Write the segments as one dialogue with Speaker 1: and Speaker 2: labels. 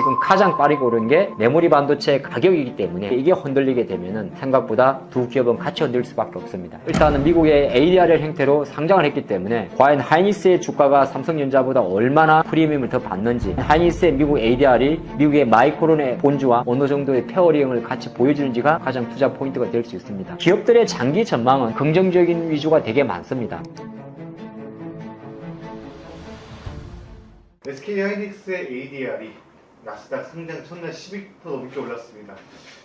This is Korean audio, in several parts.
Speaker 1: 지금 가장 빠르게 오른 게 메모리 반도체 가격이기 때문에 이게 흔들리게 되면은 생각보다 두 기업은 같이 흔들 수밖에 없습니다. 일단은 미국의 ADR 형태로 상장을 했기 때문에 과연 하이닉스의 주가가 삼성전자보다 얼마나 프리미엄을 더 받는지, 하이닉스의 미국 ADR이 미국의 마이크론의 본주와 어느 정도의 페어링을 같이 보여주는지가 가장 투자 포인트가 될 수 있습니다. 기업들의 장기 전망은 긍정적인 위주가 되게 많습니다.
Speaker 2: SK하이닉스의 ADR이 나스닥 상장 첫날 12% 넘게 올랐습니다.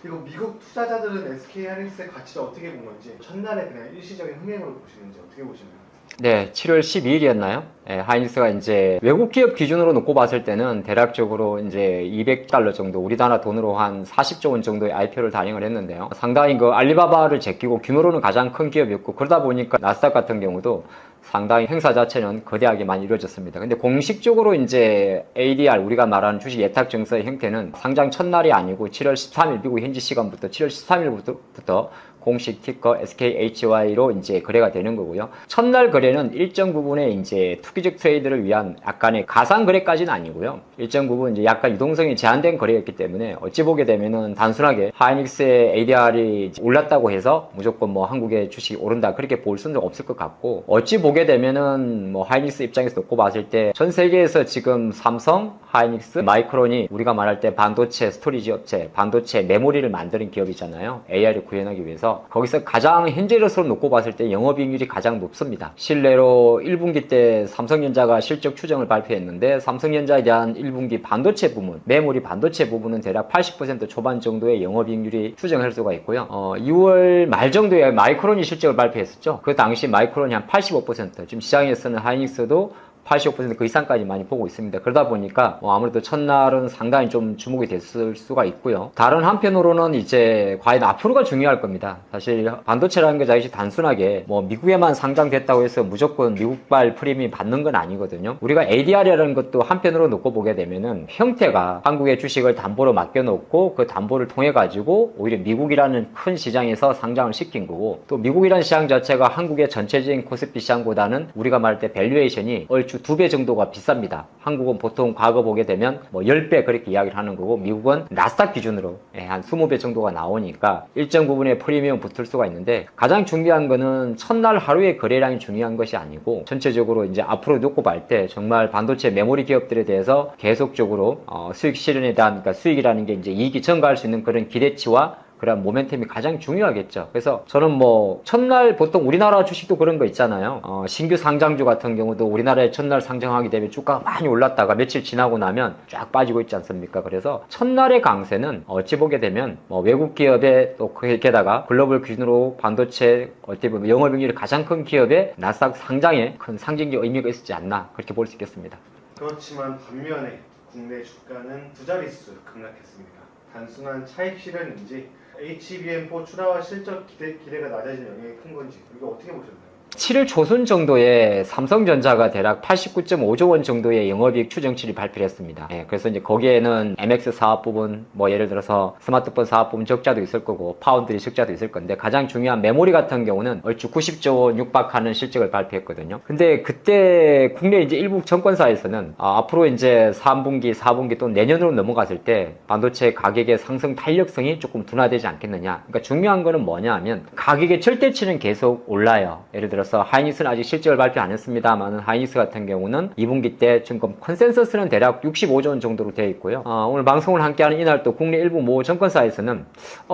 Speaker 2: 그리고 미국 투자자들은 SK하이닉스의 가치를 어떻게 본 건지, 첫날에 그냥 일시적인 흥행으로 보시는지 어떻게 보시나요?
Speaker 1: 네, 7월 12일이었나요? 네, 하이닉스가 이제 외국 기업 기준으로 놓고 봤을 때는 대략적으로 이제 $200 정도, 우리나라 돈으로 한 40조 원 정도의 IPO를 단행을 했는데요. 상당히 그 알리바바를 제끼고 규모로는 가장 큰 기업이었고, 그러다 보니까 나스닥 같은 경우도 상당히 행사 자체는 거대하게 많이 이루어졌습니다. 근데 공식적으로 이제 ADR, 우리가 말하는 주식 예탁 증서의 형태는 상장 첫날이 아니고 7월 13일, 미국 현지 시간부터 7월 13일부터 공식 티커 SKHY로 이제 거래가 되는 거고요. 첫날 거래는 일정 부분의 이제 투기적 트레이드를 위한 약간의 가상 거래까지는 아니고요. 일정 부분 이제 약간 유동성이 제한된 거래였기 때문에 어찌 보게 되면은 단순하게 하이닉스의 ADR이 올랐다고 해서 무조건 뭐 한국의 주식이 오른다 그렇게 볼 수는 없을 것 같고, 어찌 보게 되면은 뭐 하이닉스 입장에서 놓고 봤을 때 전 세계에서 지금 삼성, 하이닉스, 마이크론이 우리가 말할 때 반도체 스토리지 업체, 반도체 메모리를 만드는 기업이잖아요. AI를 구현하기 위해서. 거기서 가장 현재로서 놓고 봤을 때 영업이익률이 가장 높습니다. 실내로 1분기 때 삼성전자가 실적 추정을 발표했는데, 삼성전자에 대한 1분기 반도체 부문, 메모리 반도체 부분은 대략 80% 초반 정도의 영업이익률이 추정할 수가 있고요. 6월 말 정도에 마이크론이 실적을 발표했었죠. 그 당시 마이크론이 한 85%, 지금 시장에서는 하이닉스도 85% 그 이상까지 많이 보고 있습니다. 그러다 보니까 아무래도 첫날은 상당히 좀 주목이 됐을 수가 있고요. 다른 한편으로는 이제 과연 앞으로가 중요할 겁니다. 사실 반도체라는 게 자칫 단순하게 뭐 미국에만 상장됐다고 해서 무조건 미국발 프리미엄 받는 건 아니거든요. 우리가 ADR이라는 것도 한편으로 놓고 보게 되면은 형태가 한국의 주식을 담보로 맡겨놓고 그 담보를 통해 가지고 오히려 미국이라는 큰 시장에서 상장을 시킨 거고, 또 미국이라는 시장 자체가 한국의 전체적인 코스피 시장보다는 우리가 말할 때 밸류에이션이 얼추 2배 정도가 비쌉니다. 한국은 보통 과거 보게 되면 뭐 10배 그렇게 이야기를 하는 거고, 미국은 나스닥 기준으로 한 20배 정도가 나오니까 일정 부분의 프리미엄 붙을 수가 있는데, 가장 중요한 거는 첫날 하루의 거래량이 중요한 것이 아니고 전체적으로 이제 앞으로 놓고 볼 때 정말 반도체 메모리 기업들에 대해서 계속적으로 수익 실현에 대한, 그러니까 수익이라는 게 이제 이익이 증가할 수 있는 그런 기대치와 그런 모멘텀이 가장 중요하겠죠. 그래서 저는 뭐 첫날 보통 우리나라 주식도 그런 거 있잖아요. 신규 상장주 같은 경우도 우리나라에 첫날 상장하게 되면 주가가 많이 올랐다가 며칠 지나고 나면 쫙 빠지고 있지 않습니까? 그래서 첫날의 강세는 어찌 보게 되면 뭐 외국 기업에 또 게다가 글로벌 기준으로 반도체 어떻게 보면 영업이익률이 가장 큰 기업의 나스닥 상장에 큰 상징적 의미가 있지 않나 그렇게 볼 수 있겠습니다.
Speaker 2: 그렇지만 반면에 국내 주가는 두 자릿수 급락했습니다. 단순한 차익 실현인지 HBM4 출하와 실적 기대가 낮아진 영향이 큰 건지, 이거 어떻게 보셨나요?
Speaker 1: 7월 초순 정도에 삼성전자가 대략 89.5조 원 정도의 영업이익 추정치를 발표를 했습니다. 그래서 이제 거기에는 MX 사업 부분, 뭐 예를 들어서 스마트폰 사업 부분 적자도 있을 거고, 파운드리 적자도 있을 건데, 가장 중요한 메모리 같은 경우는 얼추 90조 원 육박하는 실적을 발표했거든요. 근데 그때 국내 이제 일부 증권사에서는 앞으로 이제 3분기, 4분기 또는 내년으로 넘어갔을 때 반도체 가격의 상승 탄력성이 조금 둔화되지 않겠느냐. 그러니까 중요한 거는 뭐냐 하면 가격의 절대치는 계속 올라요. 예를 들어서 하이닉스는 아직 실적을 발표 안 했습니다만, 하이닉스 같은 경우는 2분기 때 지금 컨센서스는 대략 65조 원 정도로 되어 있고요. 오늘 방송을 함께하는 이날 또 국내 일부 모 증권사에서는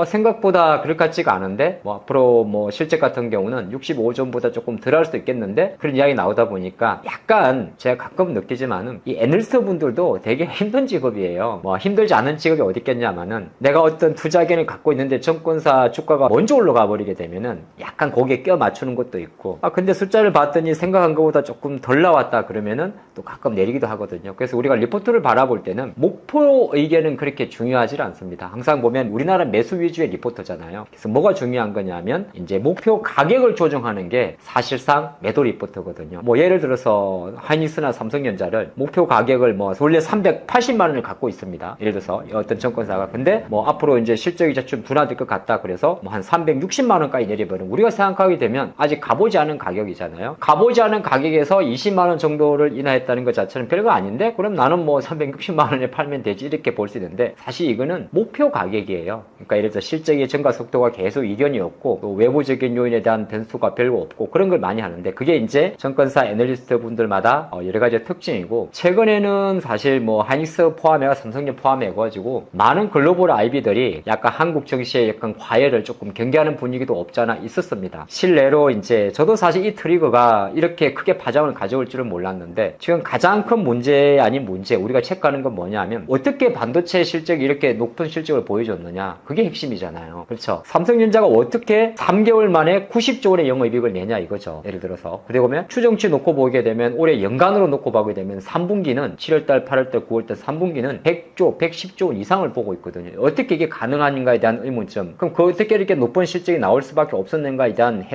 Speaker 1: 생각보다 그럴 것 같지가 않은데 뭐 앞으로 뭐 실적 같은 경우는 65조 원보다 조금 덜 할 수도 있겠는데, 그런 이야기 나오다 보니까 약간 제가 가끔 느끼지만은 이 애널리스트 분들도 되게 힘든 직업이에요. 뭐 힘들지 않은 직업이 어디 있겠냐면은, 내가 어떤 투자 의견을 갖고 있는데 증권사 주가가 먼저 올라가 버리게 되면은 약간 거기에 껴 맞추는 것도 있고, 근데 숫자를 봤더니 생각한 것보다 조금 덜 나왔다 그러면은 또 가끔 내리기도 하거든요. 그래서 우리가 리포트를 바라볼 때는 목표 의견은 그렇게 중요하지 않습니다. 항상 보면 우리나라 매수 위주의 리포터잖아요. 그래서 뭐가 중요한 거냐면 이제 목표 가격을 조정하는 게 사실상 매도 리포터거든요. 뭐 예를 들어서 하이닉스나 삼성전자를 목표 가격을 뭐 원래 380만 원을 갖고 있습니다. 예를 들어서 어떤 증권사가. 근데 뭐 앞으로 이제 실적이 좀 둔화될 것 같다 그래서 뭐 한 360만 원까지 내려버리면, 우리가 생각하게 되면 아직 가보지 않은 않은 가격이잖아요. 가보지 않은 가격에서 20만 원 정도를 인하했다는 것 자체는 별거 아닌데 그럼 나는 뭐 360만 원에 팔면 되지 이렇게 볼 수 있는데 사실 이거는 목표 가격이에요. 그러니까 예를 들어 실적의 증가 속도가 계속 이견이 없고 또 외부적인 요인에 대한 변수가 별로 없고 그런 걸 많이 하는데 그게 이제 증권사 애널리스트 분들마다 여러 가지 특징이고 최근에는 사실 뭐 하이닉스 포함해가 삼성전 포함해가지고 많은 글로벌 IB들이 약간 한국 증시의 약간 과열을 조금 경계하는 분위기도 없잖아 있었습니다. 실내로 이제 저도 사실 이 트리거가 이렇게 크게 파장을 가져올 줄은 몰랐는데 지금 가장 큰 문제 아닌 문제 우리가 체크하는 건 뭐냐면 어떻게 반도체 실적이 이렇게 높은 실적을 보여줬느냐 그게 핵심이잖아요. 그렇죠. 삼성전자가 어떻게 3개월 만에 90조 원의 영업이익을 내냐 이거죠. 예를 들어서 그리고 보면 추정치 놓고 보게 되면 올해 연간으로 놓고 보게 되면 3분기는 7월달, 8월달, 9월달 3분기는 100조, 110조 원 이상을 보고 있거든요. 어떻게 이게 가능한가에 대한 의문점. 그럼 그 어떻게 이렇게 높은 실적이 나올 수밖에 없었는가에 대한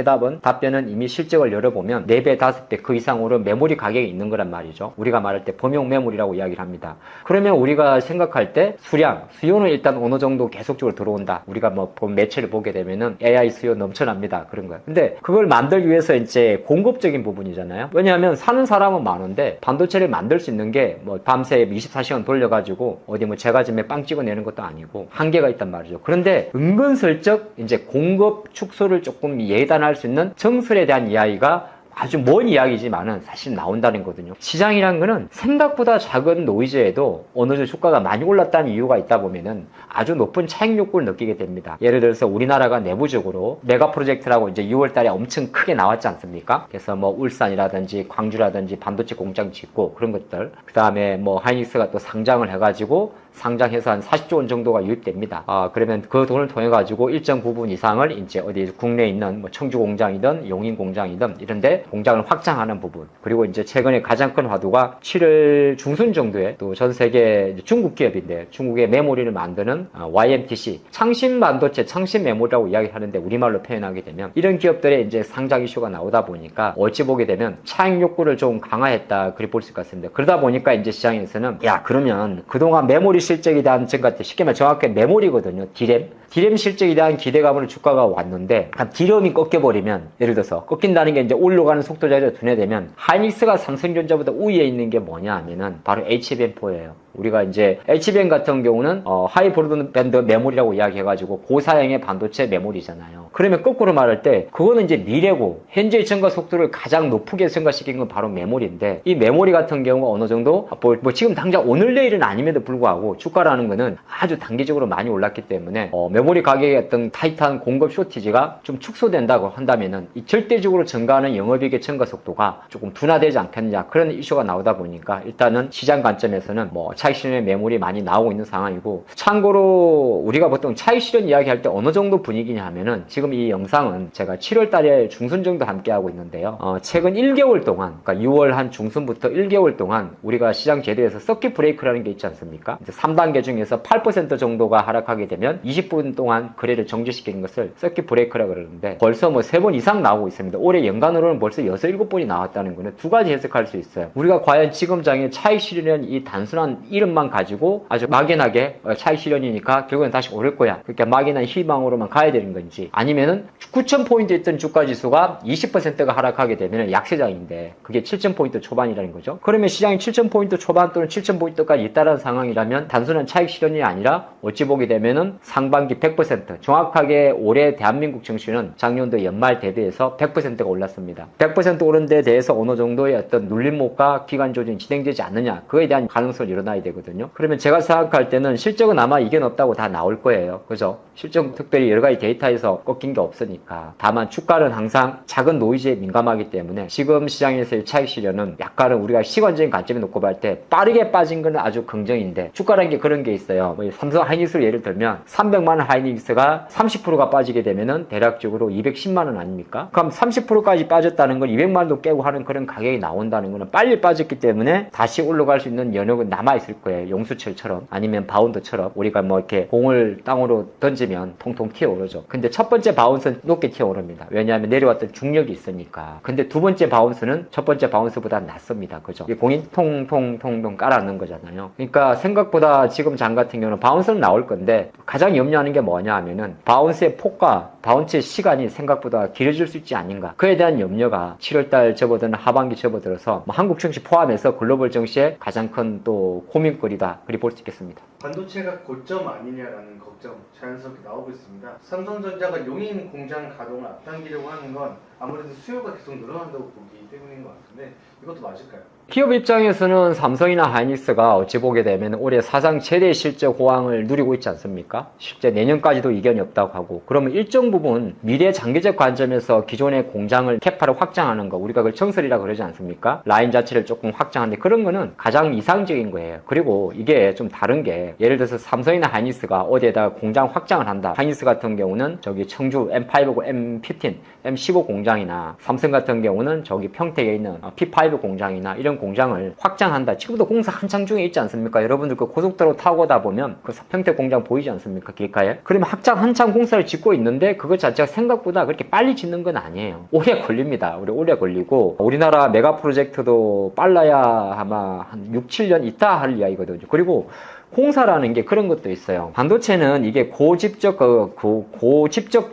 Speaker 1: 답변은 이미 실적을 열어보면 4배, 5배 그 이상으로 메모리 가격이 있는 거란 말이죠. 우리가 말할 때 범용 메모리라고 이야기를 합니다. 그러면 우리가 생각할 때 수요는 일단 어느 정도 계속적으로 들어온다. 우리가 뭐 매체를 보게 되면은 AI 수요 넘쳐납니다. 그런 거예요. 근데 그걸 만들기 위해서 이제 공급적인 부분이잖아요. 왜냐하면 사는 사람은 많은데 반도체를 만들 수 있는 게 뭐 밤새 24시간 돌려가지고 어디 뭐 제과점에 빵 찍어내는 것도 아니고 한계가 있단 말이죠. 그런데 은근슬쩍 이제 공급 축소를 조금 예단할 수 있는 정설에 대한 이야기가 아주 먼 이야기지만은 사실 나온다는 거거든요. 시장이란 거는 생각보다 작은 노이즈에도 어느 정도 주가가 많이 올랐다는 이유가 있다 보면은 아주 높은 차익 욕구를 느끼게 됩니다. 예를 들어서 우리나라가 내부적으로 메가 프로젝트라고 이제 6월 달에 엄청 크게 나왔지 않습니까? 그래서 뭐 울산이라든지 광주라든지 반도체 공장 짓고 그런 것들. 그 다음에 뭐 하이닉스가 또 상장을 해가지고 상장해서 한 40조 원 정도가 유입됩니다. 그러면 그 돈을 통해 가지고 일정 부분 이상을 이제 어디 국내에 있는 뭐 청주 공장이든 용인 공장이든 이런데 공장을 확장하는 부분. 그리고 이제 최근에 가장 큰 화두가 7월 중순 정도에 또 전 세계 중국 기업인데 중국의 메모리를 만드는 YMTC 창신 반도체, 창신 메모리라고 이야기하는데 우리말로 표현하게 되면 이런 기업들의 이제 상장 이슈가 나오다 보니까 어찌 보게 되면 차익 욕구를 좀 강화했다 그리 볼 수 있을 것 같습니다. 그러다 보니까 이제 시장에서는 야 그러면 그동안 메모리 실적에 대한 증가 때 쉽게 말해 정확하게 메모리거든요. 디램 실적에 대한 기대감으로 주가가 왔는데 디램이 꺾여버리면 예를 들어서 꺾인다는 게 이제 올라가는 속도 자체가 둔해되면 하이닉스가 삼성전자보다 우위에 있는 게 뭐냐 하면은 바로 HBM4예요. 우리가 이제 HBM 같은 경우는 하이 브로드밴드 메모리라고 이야기해가지고 고사양의 반도체 메모리잖아요. 그러면 거꾸로 말할 때 그거는 이제 미래고 현재의 증가 속도를 가장 높게 증가시킨 건 바로 메모리인데 이 메모리 같은 경우가 어느 정도 뭐 지금 당장 오늘 내일은 아님에도 불구하고 주가라는 거는 아주 단기적으로 많이 올랐기 때문에 메모리 가격의 어떤 타이트한 공급 쇼티지가 좀 축소된다고 한다면은 이 절대적으로 증가하는 영업이익의 증가 속도가 조금 둔화되지 않겠느냐 그런 이슈가 나오다 보니까 일단은 시장 관점에서는 뭐 차익 실현 메모리 많이 나오고 있는 상황이고 참고로 우리가 보통 차익 실현 이야기할 때 어느 정도 분위기냐 하면은 지금 이 영상은 제가 7월 달에 중순 정도 함께 하고 있는데요. 최근 1개월 동안 그러니까 6월 한 중순부터 1개월 동안 우리가 시장 제도에서 서킷 브레이크라는 게 있지 않습니까? 이제 3단계 중에서 8% 정도가 하락하게 되면 20분 동안 거래를 정지시키는 것을 서킷 브레이크라고 그러는데 벌써 뭐 3번 이상 나오고 있습니다. 올해 연간으로는 벌써 6, 7번이 나왔다는 거는 두 가지 해석할 수 있어요. 우리가 과연 지금 장에 차익 실현은 이 단순한 이름만 가지고 아주 막연하게 차익 실현이니까 결국엔 다시 오를 거야. 그러니까 막연한 희망으로만 가야 되는 건지 아니면은 9,000포인트 있던 주가 지수가 20%가 하락하게 되면 약세장인데 그게 7,000포인트 초반이라는 거죠. 그러면 시장이 7,000포인트 초반 또는 7,000포인트까지 있다는 상황이라면 단순한 차익 실현이 아니라 어찌 보게 되면은 상반기 100% 정확하게 올해 대한민국 증시는 작년도 연말 대비해서 100%가 올랐습니다. 100% 오른 데 대해서 어느 정도의 어떤 눌림목과 기간 조정이 진행되지 않느냐 그에 대한 가능성을 일어나야 되거든요. 그러면 제가 생각할 때는 실적은 아마 이견 없다고 다 나올 거예요. 그죠? 실적 특별히 여러 가지 데이터에서 꺾인 게 없으니까. 다만 주가는 항상 작은 노이즈에 민감하기 때문에 지금 시장에서의 차익 실현은 약간은 우리가 시간적인 관점에 놓고 볼 때 빠르게 빠진 건 아주 긍정인데 주가라는 게 그런 게 있어요. 뭐 삼성 하이닉스를 예를 들면 300만 원 하이닉스가 30%가 빠지게 되면은 대략적으로 210만 원 아닙니까? 그럼 30%까지 빠졌다는 건 200만 원도 깨고 하는 그런 가격이 나온다는 거는 빨리 빠졌기 때문에 다시 올라갈 수 있는 여력은 남아있을 있을 거예요. 용수철처럼 아니면 바운드처럼 우리가 뭐 이렇게 공을 땅으로 던지면 통통 튀어오르죠. 근데 첫 번째 바운스는 높게 튀어오릅니다. 왜냐하면 내려왔던 중력이 있으니까. 근데 두 번째 바운스는 첫 번째 바운스보다 낮습니다. 그죠? 이 공이 통통통통 깔아놓는 거잖아요. 그러니까 생각보다 지금 장 같은 경우는 바운스는 나올 건데 가장 염려하는 게 뭐냐 하면은 바운스의 폭과 바운스의 시간이 생각보다 길어질 수 있지 않는가. 그에 대한 염려가 7월달 접어드는 하반기 접어들어서 뭐 한국 증시 포함해서 글로벌 증시의 가장 큰 또 고민거리다. 그리 볼 수 있겠습니다.
Speaker 2: 반도체가 고점 아니냐라는 걱정 자연스럽게 나오고 있습니다. 삼성전자가 용인 공장 가동을 앞당기려고 하는 건 아무래도 수요가 계속 늘어난다고 보기 때문인 것 같은데 이것도 맞을까요?
Speaker 1: 기업 입장에서는 삼성이나 하이닉스가 어찌 보게 되면 올해 사상 최대 실적 호황을 누리고 있지 않습니까? 실제 내년까지도 이견이 없다고 하고, 그러면 일정 부분 미래 장기적 관점에서 기존의 공장을 캐파를 확장하는 거, 우리가 그걸 청설이라고 그러지 않습니까? 라인 자체를 조금 확장하는데 그런 거는 가장 이상적인 거예요. 그리고 이게 좀 다른 게, 예를 들어서 삼성이나 하이닉스가 어디에다 공장 확장을 한다. 하이닉스 같은 경우는 저기 청주 M5고 M15, M15 공장이나, 삼성 같은 경우는 저기 평택에 있는 P5 공장이나 이런 공장을 확장한다. 지금도 공사 한창 중에 있지 않습니까? 여러분들 그 고속도로 타고 가다 보면 그 평택 공장 보이지 않습니까? 길가에. 그러면 한창 공사를 짓고 있는데 그것 자체가 생각보다 그렇게 빨리 짓는 건 아니에요. 오래 걸립니다. 오래 걸리고, 우리나라 메가 프로젝트도 빨라야 아마 한 6, 7년 있다 할 이야기거든요. 그리고 공사라는 게 그런 것도 있어요. 반도체는 이게 고집적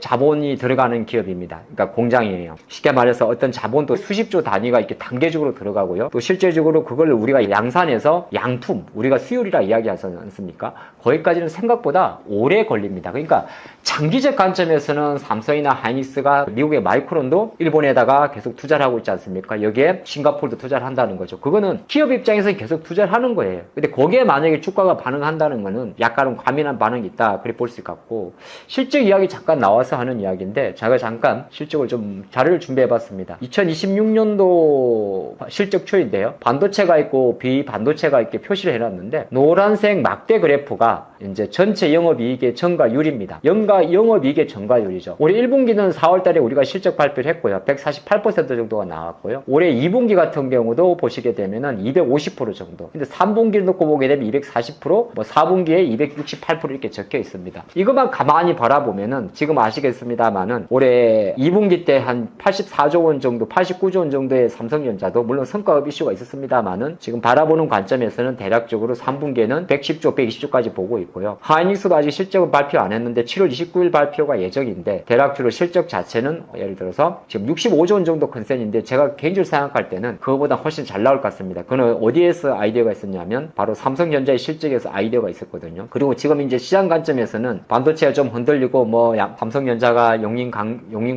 Speaker 1: 자본이 들어가는 기업입니다. 그러니까 공장이에요. 쉽게 말해서 어떤 자본도 수십조 단위가 이렇게 단계적으로 들어가고요. 또 실제적으로 그걸 우리가 양산해서 양품, 우리가 수율이라 이야기하지 않습니까? 거기까지는 생각보다 오래 걸립니다. 그러니까 장기적 관점에서는 삼성이나 하이닉스가, 미국의 마이크론도 일본에다가 계속 투자를 하고 있지 않습니까? 여기에 싱가포르도 투자를 한다는 거죠. 그거는 기업 입장에서 계속 투자를 하는 거예요. 근데 거기에 만약에 주가가 반응한다는 거는 약간은 과민한 반응이 있다, 그렇게 볼 수 있을 것 같고, 실적 이야기 잠깐 나와서 하는 이야기인데, 제가 잠깐 실적을 좀 자료를 준비해 봤습니다. 2026년도 실적초인데요. 반도체가 있고 비반도체가 이렇게 표시를 해놨는데, 노란색 막대 그래프가 이제 전체 영업이익의 전가율입니다. 영업이익의 전가율이죠. 올해 1분기는 4월달에 우리가 실적 발표를 했고요. 148% 정도가 나왔고요. 올해 2분기 같은 경우도 보시게 되면은 250% 정도. 근데 3분기를 놓고 보게 되면 240%, 뭐 4분기에 268% 이렇게 적혀 있습니다. 이것만 가만히 바라보면은 지금 아시겠습니다만은 올해 2분기 때 한 84조 원 정도, 89조 원 정도의 삼성전자도 물론 성과급 이슈가 있었습니다만은 지금 바라보는 관점에서는 대략적으로 3분기에는 110조, 120조까지 보고 있고요. 하이닉스도 아직 실적은 발표 안 했는데 7월 29일 발표가 예정인데, 대략적으로 실적 자체는 예를 들어서 지금 65조 원 정도 컨센인데, 제가 개인적으로 생각할 때는 그거보다 훨씬 잘 나올 것 같습니다. 그거는 어디에서 아이디어가 있었냐면 바로 삼성전자의 실적에서 아이디어가 있었거든요. 그리고 지금 이제 시장 관점에서는 반도체가 좀 흔들리고, 뭐 삼성전자가 용인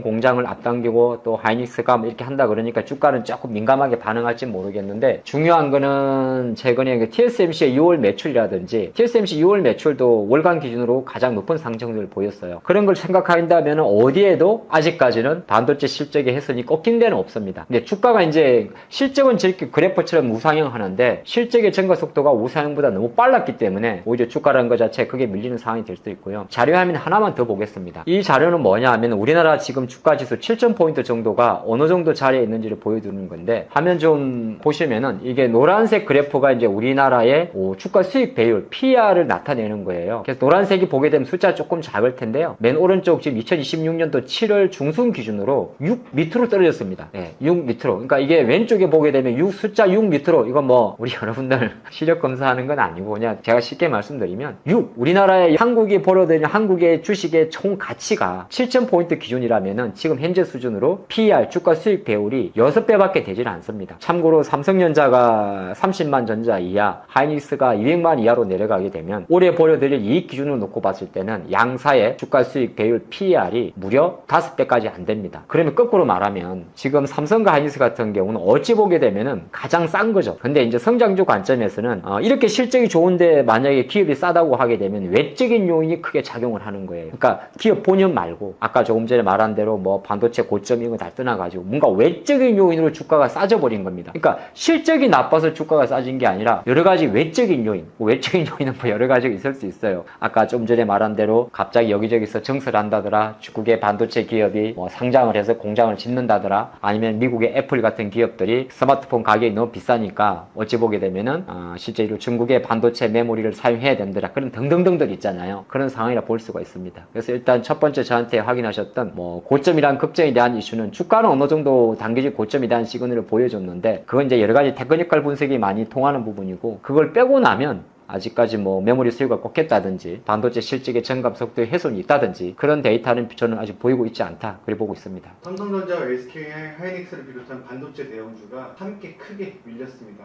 Speaker 1: 공장을 앞당기고 또 하이닉스가 뭐 이렇게 한다 그러니까 주가는 조금 민감하게 반응할지 모르겠는데, 중요한 거는 최근에 TSMC의 6월 매출이라든지, TSMC 6월 매출도 월간 기준으로 가장 높은 상승률을 보였어요. 그런 걸 생각한다면 어디에도 아직까지는 반도체 실적의 해선이 꺾인 데는 없습니다. 근데 주가가 이제 실적은 저렇게 그래프처럼 우상향 하는데 실적의 증가 속도가 우상향보다 너무 빨랐기 때문에 오히려 주가라는 것 자체에 크게 밀리는 상황이 될 수도 있고요. 자료 화면 하나만 더 보겠습니다. 이 자료는 뭐냐 하면 우리나라 지금 주가 지수 7,000포인트 정도가 어느 정도 자리에 있는지를 보여주는 건데, 화면 좀 보시면은 이게 노란색 그래프가 이제 우리나라의 주가 수익 배율 PER을 나타내는 거예요. 그래서 노란색이 보게 되면 숫자 조금 작을 텐데요. 맨 오른쪽 지금 2026년도 7월 중순 기준으로 6 밑으로 떨어졌습니다. 네, 6 밑으로. 그러니까 이게 왼쪽에 보게 되면 숫자 6 밑으로, 이건 뭐 우리 여러분들 시력 검사하는 건 아니고 그냥 제가 쉽게 말씀드리면 6, 우리나라의 한국이 벌어들이는 한국의 주식의 총 가치가 7,000포인트 기준이라면은 지금 현재 수준으로 PER, 주가 수익 배율이 6배밖에 되질 않습니다. 참고로 삼성전자가 30만 전자 이하, 하이닉스가 200만 이하로 내려가게 되면 올해 벌어들일 이익 기준으로 놓고 봤을 때는 양사의 주가 수익 배율 PER이 무려 5배까지 안 됩니다. 그러면 거꾸로 말하면 지금 삼성과 하이닉스 같은 경우는 어찌 보게 되면은 가장 싼 거죠. 근데 이제 성장주 관점에서는 이렇게 실적이 좋은데 이렇게 만약에 기업이 싸다고 하게 되면 외적인 요인이 크게 작용을 하는 거예요. 그러니까 기업 본연 말고 아까 조금 전에 말한 대로 뭐 반도체 고점 이거 다 떠나가지고 뭔가 외적인 요인으로 주가가 싸져버린 겁니다. 그러니까 실적이 나빠서 주가가 싸진 게 아니라 여러 가지 외적인 요인, 뭐 외적인 요인은 뭐 여러 가지가 있을 수 있어요. 아까 좀 전에 말한 대로 갑자기 여기저기서 증설을 한다더라, 중국의 반도체 기업이 뭐 상장을 해서 공장을 짓는다더라, 아니면 미국의 애플 같은 기업들이 스마트폰 가격이 너무 비싸니까 어찌 보게 되면은 실제로 중국의 반도체 메모리를 사용해야 된다라, 그런 등등등들 있잖아요. 그런 상황이라 볼 수가 있습니다. 그래서 일단 첫 번째 저한테 확인하셨던 뭐 고점이란 걱정에 대한 이슈는 주가는 어느 정도 단기적 고점에 대한 시그널을 보여줬는데 그건 이제 여러 가지 테크니컬 분석이 많이 통하는 부분이고, 그걸 빼고 나면 아직까지 뭐 메모리 수요가 꺾였다든지 반도체 실적의 증감 속도의 훼손이 있다든지 그런 데이터는 저는 아직 보이고 있지 않다, 그렇게 보고 있습니다.
Speaker 2: 삼성전자와 SK 하이닉스를 비롯한 반도체 대형주가 함께 크게 밀렸습니다.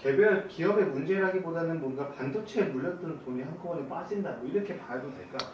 Speaker 2: 개별 기업의 문제라기보다는 뭔가 반도체에 물렸던 돈이 한꺼번에 빠진다, 뭐 이렇게 봐도 될까?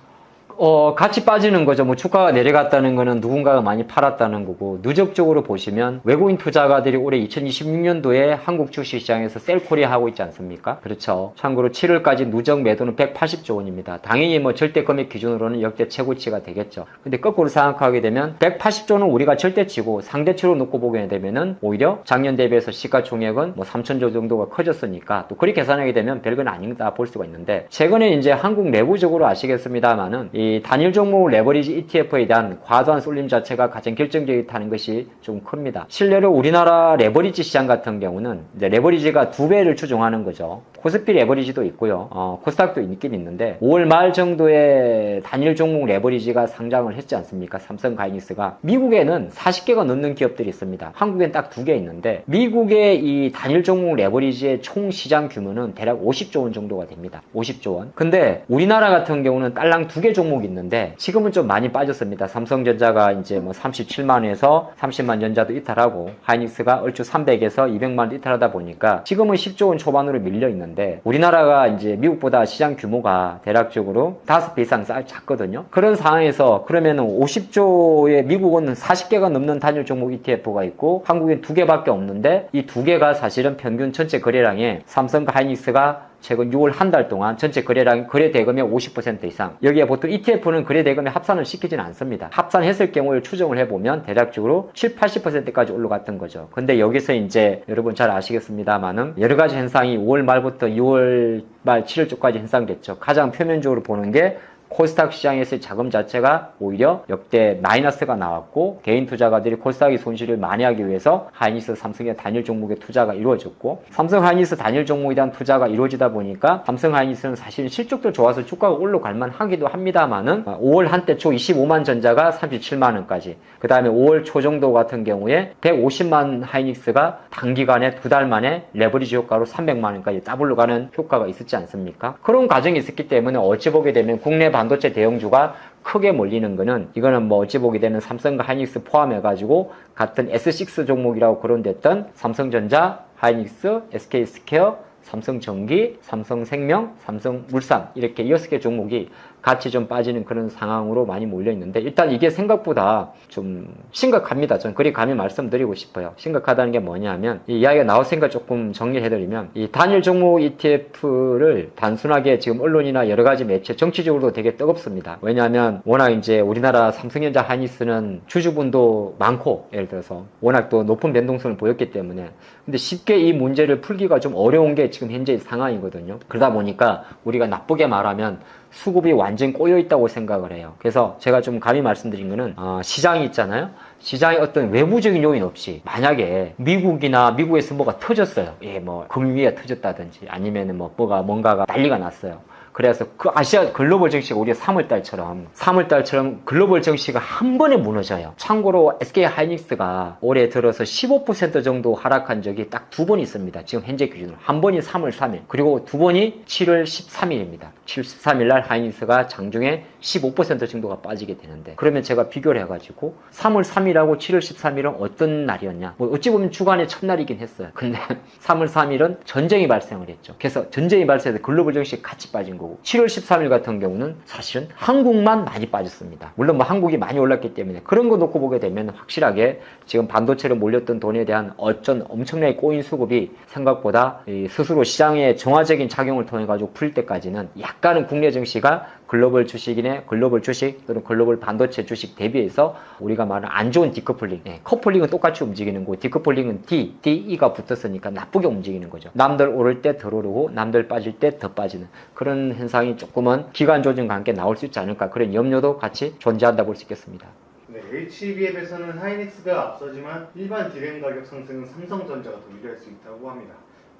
Speaker 1: 같이 빠지는 거죠. 뭐 주가가 내려갔다는 거는 누군가가 많이 팔았다는 거고, 누적적으로 보시면 외국인 투자가들이 올해 2026년도에 한국 주식시장에서 셀코리아 하고 있지 않습니까? 그렇죠. 참고로 7월까지 누적 매도는 180조 원입니다. 당연히 뭐 절대 금액 기준으로는 역대 최고치가 되겠죠. 근데 거꾸로 생각하게 되면 180조는 우리가 절대치고 상대치로 놓고 보게 되면은 오히려 작년 대비해서 시가총액은 뭐 3천조 정도가 커졌으니까 또 그렇게 계산하게 되면 별건 아니다 볼 수가 있는데, 최근에 이제 한국 내부적으로 아시겠습니다만은 이 단일 종목 레버리지 ETF에 대한 과도한 쏠림 자체가 가장 결정적이다는 것이 좀 큽니다. 실례로 우리나라 레버리지 시장 같은 경우는 이제 레버리지가 2배를 추종하는 거죠. 코스피 레버리지도 있고요. 코스닥도 있긴 있는데 5월 말 정도에 단일 종목 레버리지가 상장을 했지 않습니까? 삼성 하이닉스가. 미국에는 40개가 넘는 기업들이 있습니다. 한국엔 딱 2개 있는데 미국의 이 단일 종목 레버리지의 총 시장 규모는 대략 50조 원 정도가 됩니다. 50조 원. 근데 우리나라 같은 경우는 딸랑 2개 종목이 있는데 지금은 좀 많이 빠졌습니다. 삼성전자가 이제 뭐 37만에서 30만 전자도 이탈하고 하이닉스가 얼추 300에서 200만 이탈하다 보니까 지금은 10조 원 초반으로 밀려 있는데, 우리나라가 이제 미국보다 시장 규모가 대략적으로 5배 이상 작거든요. 그런 상황에서 그러면은 50조의 미국은 40개가 넘는 단일 종목 ETF가 있고 한국엔 2개밖에 없는데, 이 2개가 사실은 평균 전체 거래량에 삼성과 하이닉스가 최근 6월 한 달 동안 전체 거래량, 거래 대금의 50% 이상. 여기에 보통 ETF는 거래 대금에 합산을 시키지는 않습니다. 합산했을 경우에 추정을 해보면 대략적으로 7, 80%까지 올라갔던 거죠. 근데 여기서 이제 여러분 잘 아시겠습니다만은 여러 가지 현상이 5월 말부터 6월 말 7월 초까지 현상됐죠. 가장 표면적으로 보는 게 코스닥 시장에서의 자금 자체가 오히려 역대 마이너스가 나왔고, 개인 투자가들이 코스닥의 손실을 만회하기 위해서 하이닉스, 삼성의 단일 종목의 투자가 이루어졌고, 삼성 하이닉스 단일 종목에 대한 투자가 이루어지다 보니까 삼성 하이닉스는 사실 실적도 좋아서 주가가 올라갈 만하기도 합니다만은 5월 한때 초 25만 전자가 37만 원까지, 그 다음에 5월 초 정도 같은 경우에 150만 하이닉스가 단기간에 2달 만에 레버리지 효과로 300만 원까지 더블로 가는 효과가 있었지 않습니까? 그런 과정이 있었기 때문에 어찌 보게 되면 국내 반도체 대형주가 크게 몰리는 거는, 이거는 뭐 어찌 보게 되는 삼성과 하이닉스 포함해가지고 같은 S6 종목이라고 거론됐던 삼성전자, 하이닉스, SK스퀘어, 삼성전기, 삼성생명, 삼성물산 이렇게 6개 종목이 같이 좀 빠지는 그런 상황으로 많이 몰려있는데, 일단 이게 생각보다 좀 심각합니다. 저는 그리 감히 말씀드리고 싶어요. 심각하다는 게 뭐냐면, 이 이야기가 나왔으니까 조금 정리해드리면, 이 단일 종목 ETF를 단순하게 지금 언론이나 여러 가지 매체, 정치적으로도 되게 뜨겁습니다. 왜냐하면 워낙 이제 우리나라 삼성전자 하이닉스는 주주분도 많고, 예를 들어서 워낙 또 높은 변동성을 보였기 때문에, 근데 쉽게 이 문제를 풀기가 좀 어려운 게 지금 현재 상황이거든요. 그러다 보니까 우리가 나쁘게 말하면 수급이 완전 꼬여 있다고 생각을 해요. 그래서 제가 좀 감히 말씀드린 거는, 시장이 있잖아요. 시장에 어떤 외부적인 요인 없이 만약에 미국에서 뭐가 터졌어요. 예, 뭐 금융위기가 터졌다든지 아니면은 뭐 뭔가가 난리가 났어요. 그래서 그 아시아 글로벌 증시가 우리가 3월달처럼 글로벌 증시가 한 번에 무너져요. 참고로 SK 하이닉스가 올해 들어서 15% 정도 하락한 적이 딱 2번 있습니다. 지금 현재 기준으로. 한 번이 3월 3일, 그리고 2번이 7월 13일입니다. 7월 13일 날 하이닉스가 장중에 15% 정도가 빠지게 되는데, 그러면 제가 비교를 해가지고 3월 3일하고 7월 13일은 어떤 날이었냐, 뭐 어찌 보면 주간의 첫날이긴 했어요. 근데 3월 3일은 전쟁이 발생을 했죠. 그래서 전쟁이 발생해서 글로벌 증시가 같이 빠진 거고, 거고 7월 13일 같은 경우는 사실은 한국만 많이 빠졌습니다. 물론 뭐 한국이 많이 올랐기 때문에 그런 거 놓고 보게 되면 확실하게 지금 반도체로 몰렸던 돈에 대한 어쩐 엄청나게 꼬인 수급이 생각보다 스스로 시장의 정화적인 작용을 통해 가지고 풀 때까지는 약간은 국내 증시가 글로벌 주식이네, 글로벌 주식 또는 글로벌 반도체 주식 대비해서 우리가 말하는 안 좋은 디커플링, 커플링은 똑같이 움직이는 거고 디커플링은 DE가 붙었으니까 나쁘게 움직이는 거죠. 남들 오를 때 덜 오르고 남들 빠질 때 더 빠지는 그런 현상이 조금은 기간 조정과 함께 나올 수 있지 않을까 그런 염려도 같이 존재한다 볼 수 있겠습니다.
Speaker 2: 네, HBM에서는 하이닉스가 앞서지만 일반 DRAM 가격 상승은 삼성전자가 더 유리할 수 있다고 합니다.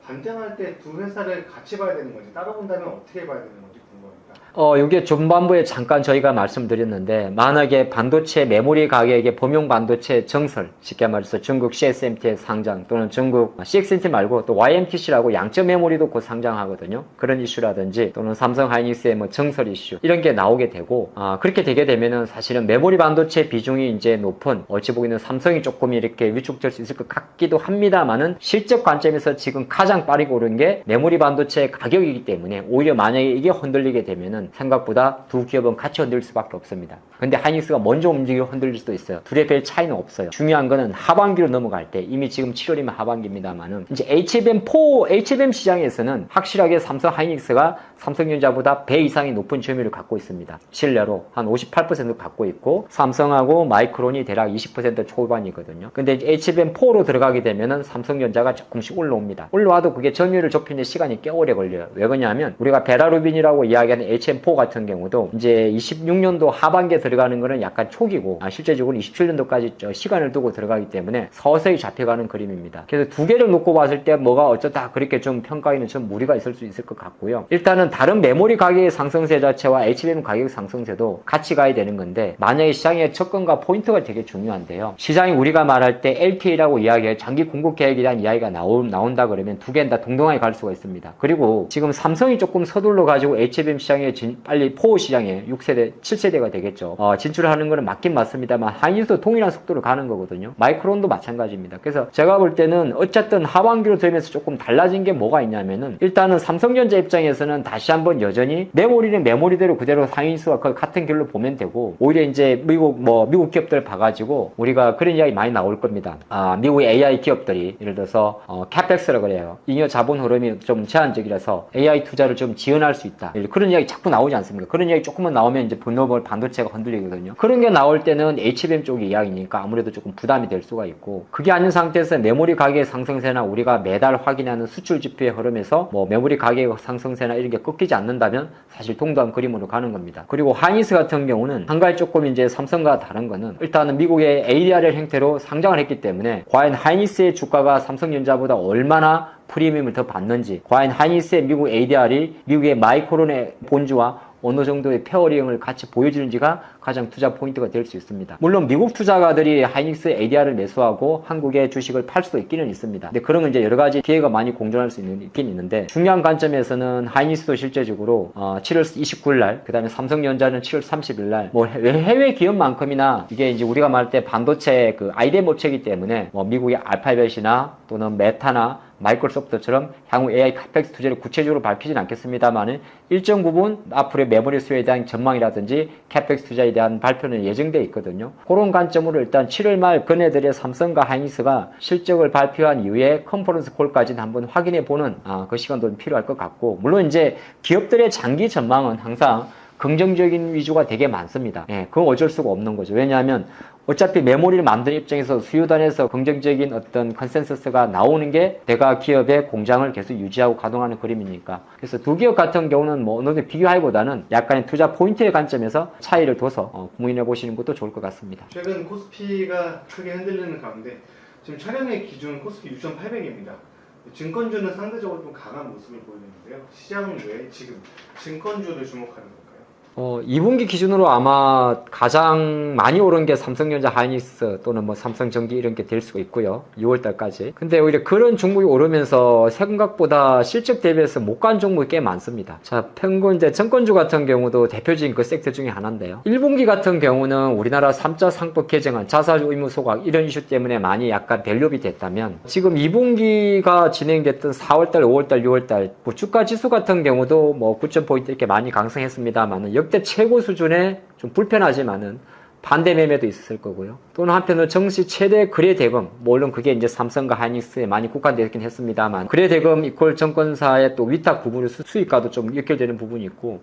Speaker 2: 반등할 때 두 회사를 같이 봐야 되는 건지 따로 본다면 어떻게 봐야 되는 건지 궁금합니다.
Speaker 1: 이게 전반부에 잠깐 저희가 말씀드렸는데 만약에 반도체 메모리 가격의 범용 반도체 정설 쉽게 말해서 중국 CSMT의 상장 또는 중국 CXMT 말고 또 YMTC라고 양적 메모리도 곧 상장하거든요. 그런 이슈라든지 또는 삼성 하이닉스의 뭐 정설 이슈 이런 게 나오게 되고 그렇게 되게 되면은 사실은 메모리 반도체 비중이 이제 높은 어찌 보기에는 삼성이 조금 이렇게 위축될 수 있을 것 같기도 합니다만은 실적 관점에서 지금 가장 빠르게 오른 게 메모리 반도체 가격이기 때문에 오히려 만약에 이게 흔들리게 되면은 생각보다 두 기업은 같이 흔들릴 수밖에 없습니다. 근데 하이닉스가 먼저 움직이고 흔들릴 수도 있어요. 둘의 별 차이는 없어요. 중요한 거는 하반기로 넘어갈 때 이미 지금 7월이면 하반기입니다만은 이제 HBM 시장에서는 확실하게 삼성 하이닉스가 삼성전자보다 배 이상의 높은 점유율을 갖고 있습니다. 신뢰로 한 58% 갖고 있고 삼성하고 마이크론이 대략 20% 초반이거든요. 근데 HBM4로 들어가게 되면은 삼성전자가 조금씩 올라옵니다. 올라와도 그게 점유율을 좁히는 시간이 꽤 오래 걸려요. 왜 그러냐면 우리가 베라루빈이라고 이야기하는 HM4 같은 경우도 이제 26년도 하반기에 들어가는 거는 약간 초기고 실제적으로 27년도까지 시간을 두고 들어가기 때문에 서서히 잡혀가는 그림입니다. 그래서 두 개를 놓고 봤을 때 뭐가 어쩌다 그렇게 좀 평가에는 좀 무리가 있을 수 있을 것 같고요. 일단은 다른 메모리 가격의 상승세 자체와 HBM 가격 상승세도 같이 가야 되는 건데 만약에 시장의 접근과 포인트가 되게 중요한데요. 시장이 우리가 말할 때 LTA라고 이야기해 장기 공급 계획에 대한 이야기가 나온다 그러면 두 개는 다 동등하게 갈 수가 있습니다. 그리고 지금 삼성이 조금 서둘러 가지고 HBM 시장에 빨리 4 시장에 6세대, 7세대가 되겠죠. 진출하는 거는 맞긴 맞습니다만 하이닉스도 동일한 속도로 가는 거거든요. 마이크론도 마찬가지입니다. 그래서 제가 볼 때는 어쨌든 하반기로 되면서 조금 달라진 게 뭐가 있냐면은 일단은 삼성전자 입장에서는 다시 한번 여전히 메모리는 메모리대로 그대로 하이닉스와 거의 같은 길로 보면 되고 오히려 이제 미국 기업들 봐가지고 우리가 그런 이야기 많이 나올 겁니다. 미국의 AI 기업들이 예를 들어서 CapEx라고 그래요. 잉여 자본 흐름이 좀 제한적이라서 AI 투자를 좀 지원할 수 있다. 그런 이야기 자꾸 나오지 않습니까? 그런 이야기 조금만 나오면 이제 글로벌 반도체가 흔들리거든요. 그런 게 나올 때는 HBM 쪽의 이야기니까 아무래도 조금 부담이 될 수가 있고 그게 아닌 상태에서 메모리 가격의 상승세나 우리가 매달 확인하는 수출 지표의 흐름에서 메모리 가격의 상승세나 이런 게 꺾이지 않는다면 사실 동등한 그림으로 가는 겁니다. 그리고 하이닉스 같은 경우는 한 가지 조금 이제 삼성과 다른 거는 일단은 미국의 ADR 형태로 상장을 했기 때문에 과연 하이닉스의 주가가 삼성전자보다 얼마나 프리미엄을 더 받는지 과연 하이닉스의 미국 ADR이 미국의 마이크론의 본주와 어느 정도의 페어링을 같이 보여주는지가 가장 투자 포인트가 될 수 있습니다. 물론 미국 투자가들이 하이닉스 ADR을 매수하고 한국의 주식을 팔 수도 있기는 있습니다. 근데 그런 건 이제 여러 가지 기회가 많이 공존할 수 있긴 있는데 중요한 관점에서는 하이닉스도 실제적으로 7월 29일 날, 그 다음에 삼성전자는 7월 30일 날, 해외 기업만큼이나 이게 이제 우리가 말할 때 반도체 그 IDM 업체이기 때문에 미국의 알파벳이나 또는 메타나 마이크로소프트처럼 향후 AI 카펙스 투자를 구체적으로 밝히진 않겠습니다만 일정 부분 앞으로의 메모리 수요에 대한 전망이라든지 카펙스 투자에 대한 발표는 예정되어 있거든요. 그런 관점으로 일단 7월 말 그네들의 삼성과 하이닉스가 실적을 발표한 이후에 컨퍼런스 콜까지는 한번 확인해 보는 그 시간도 필요할 것 같고 물론 이제 기업들의 장기 전망은 항상 긍정적인 위주가 되게 많습니다. 그건 어쩔 수가 없는 거죠. 왜냐하면 어차피 메모리를 만드는 입장에서 수요단에서 긍정적인 어떤 컨센서스가 나오는 게 내가 기업의 공장을 계속 유지하고 가동하는 그림이니까. 그래서 두 기업 같은 경우는 어느 정도 비교하기보다는 약간의 투자 포인트의 관점에서 차이를 둬서 고민해 보시는 것도 좋을 것 같습니다.
Speaker 2: 최근 코스피가 크게 흔들리는 가운데 지금 촬영의 기준 코스피 6,800입니다. 증권주는 상대적으로 좀 강한 모습을 보이는데요. 시장은 왜 지금 증권주를 주목하는 걸까요?
Speaker 1: 2분기 기준으로 아마 가장 많이 오른 게 삼성전자, 하이닉스 또는 뭐 삼성전기 이런 게 될 수가 있고요. 6월 달까지. 근데 오히려 그런 종목이 오르면서 생각보다 실적 대비해서 못 간 종목이 꽤 많습니다. 자, 평균 이제 증권주 같은 경우도 대표적인 그 섹터 중에 하나인데요. 1분기 같은 경우는 우리나라 3자 상법 개정안, 자사주 의무 소각 이런 이슈 때문에 많이 약간 밸류업이 됐다면 지금 2분기가 진행됐던 4월달, 5월달, 6월달 뭐 주가 지수 같은 경우도 뭐 9.0포인트 이렇게 많이 강성했습니다만 역대 최고 수준에 좀 불편하지만은 반대 매매도 있었을 거고요. 또는 한편으로 정시 최대 거래 대금, 물론 그게 이제 삼성과 하이닉스에 많이 국한되긴 했습니다만 거래 대금 이퀄 증권사의 또 위탁 부분의 수익과도 좀 연결되는 부분이 있고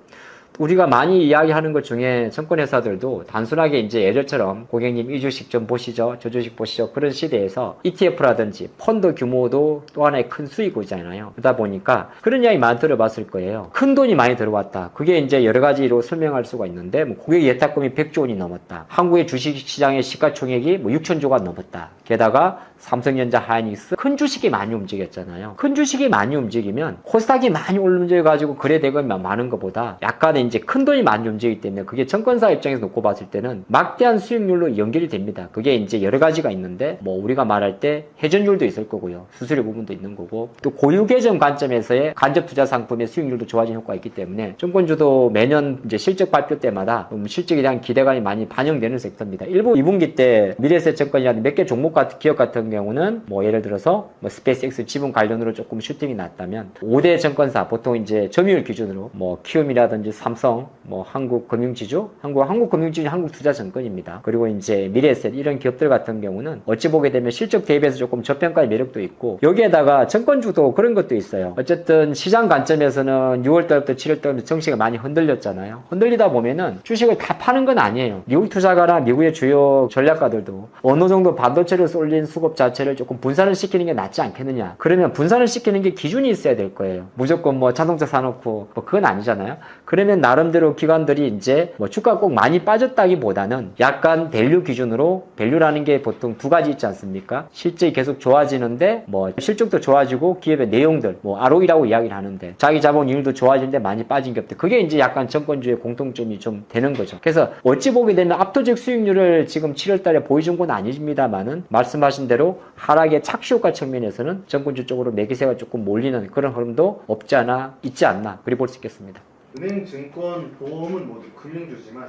Speaker 1: 우리가 많이 이야기하는 것 중에 증권회사들도 단순하게 이제 예전처럼 고객님 이 주식 좀 보시죠, 저 주식 보시죠 그런 시대에서 ETF라든지 펀드 규모도 또 하나의 큰 수익이잖아요. 그러다 보니까 그런 이야기 많이 들어봤을 거예요. 큰 돈이 많이 들어왔다. 그게 이제 여러 가지로 설명할 수가 있는데 뭐 고객 예탁금이 100조 원이 넘었다. 한국의 주식시장의 시가총액이 뭐 6천조가 넘었다. 게다가 삼성전자, 하이닉스 큰 주식이 많이 움직였잖아요. 큰 주식이 많이 움직이면 코스닥이 많이 움직여가지고 거래 대금이 많은 것보다 약간의 이제 큰 돈이 많이 움직이기 때문에 그게 증권사 입장에서 놓고 봤을 때는 막대한 수익률로 연결이 됩니다. 그게 이제 여러 가지가 있는데 뭐 우리가 말할 때 회전율도 있을 거고요. 수수료 부분도 있는 거고 또 고유 계정 관점에서의 간접 투자 상품의 수익률도 좋아지는 효과가 있기 때문에 증권주도 매년 이제 실적 발표 때마다 실적에 대한 기대감이 많이 반영되는 섹터입니다. 일부 2분기 때 미래에셋증권이라는 몇 개 종목 같은 기업 같은 경우는 뭐 예를 들어서 뭐 스페이스X 지분 관련으로 조금 슈팅이 났다면 5대 증권사 보통 이제 점유율 기준으로 뭐 키움이라든지 삼성, 뭐 한국금융지주, 한국금융지주 한국투자증권입니다. 그리고 이제 미래에셋 이런 기업들 같은 경우는 어찌 보게 되면 실적 대비해서 조금 저평가의 매력도 있고 여기에다가 증권주도 그런 것도 있어요. 어쨌든 시장 관점에서는 6월달부터 7월달부터 정시가 많이 흔들렸잖아요. 흔들리다 보면은 주식을 다 파는 건 아니에요. 미국 투자가나 미국의 주요 전략가들도 어느 정도 반도체를 쏠린 수급 자체를 조금 분산을 시키는 게 낫지 않겠느냐. 그러면 분산을 시키는 게 기준이 있어야 될 거예요. 무조건 뭐 자동차 사놓고 뭐 그건 아니잖아요. 그러면 나름대로 기관들이 이제 뭐 주가 꼭 많이 빠졌다기보다는 약간 밸류 기준으로 밸류라는 게 보통 두 가지 있지 않습니까? 실적이 계속 좋아지는데 뭐 실적도 좋아지고 기업의 내용들 뭐 ROE라고 이야기를 하는데 자기 자본율도 좋아지는데 많이 빠진 기업들 그게 이제 약간 증권주의 공통점이 좀 되는 거죠. 그래서 어찌 보게 되면 압도적 수익률을 지금 7월 달에 보여준 건 아닙니다만은 말씀하신 대로 하락의 착시효과 측면에서는 증권주 쪽으로 매기세가 조금 몰리는 그런 흐름도 없지 않아 있지 않나 그리 볼 수 있겠습니다.
Speaker 2: 은행, 증권, 보험은 모두 금융주지만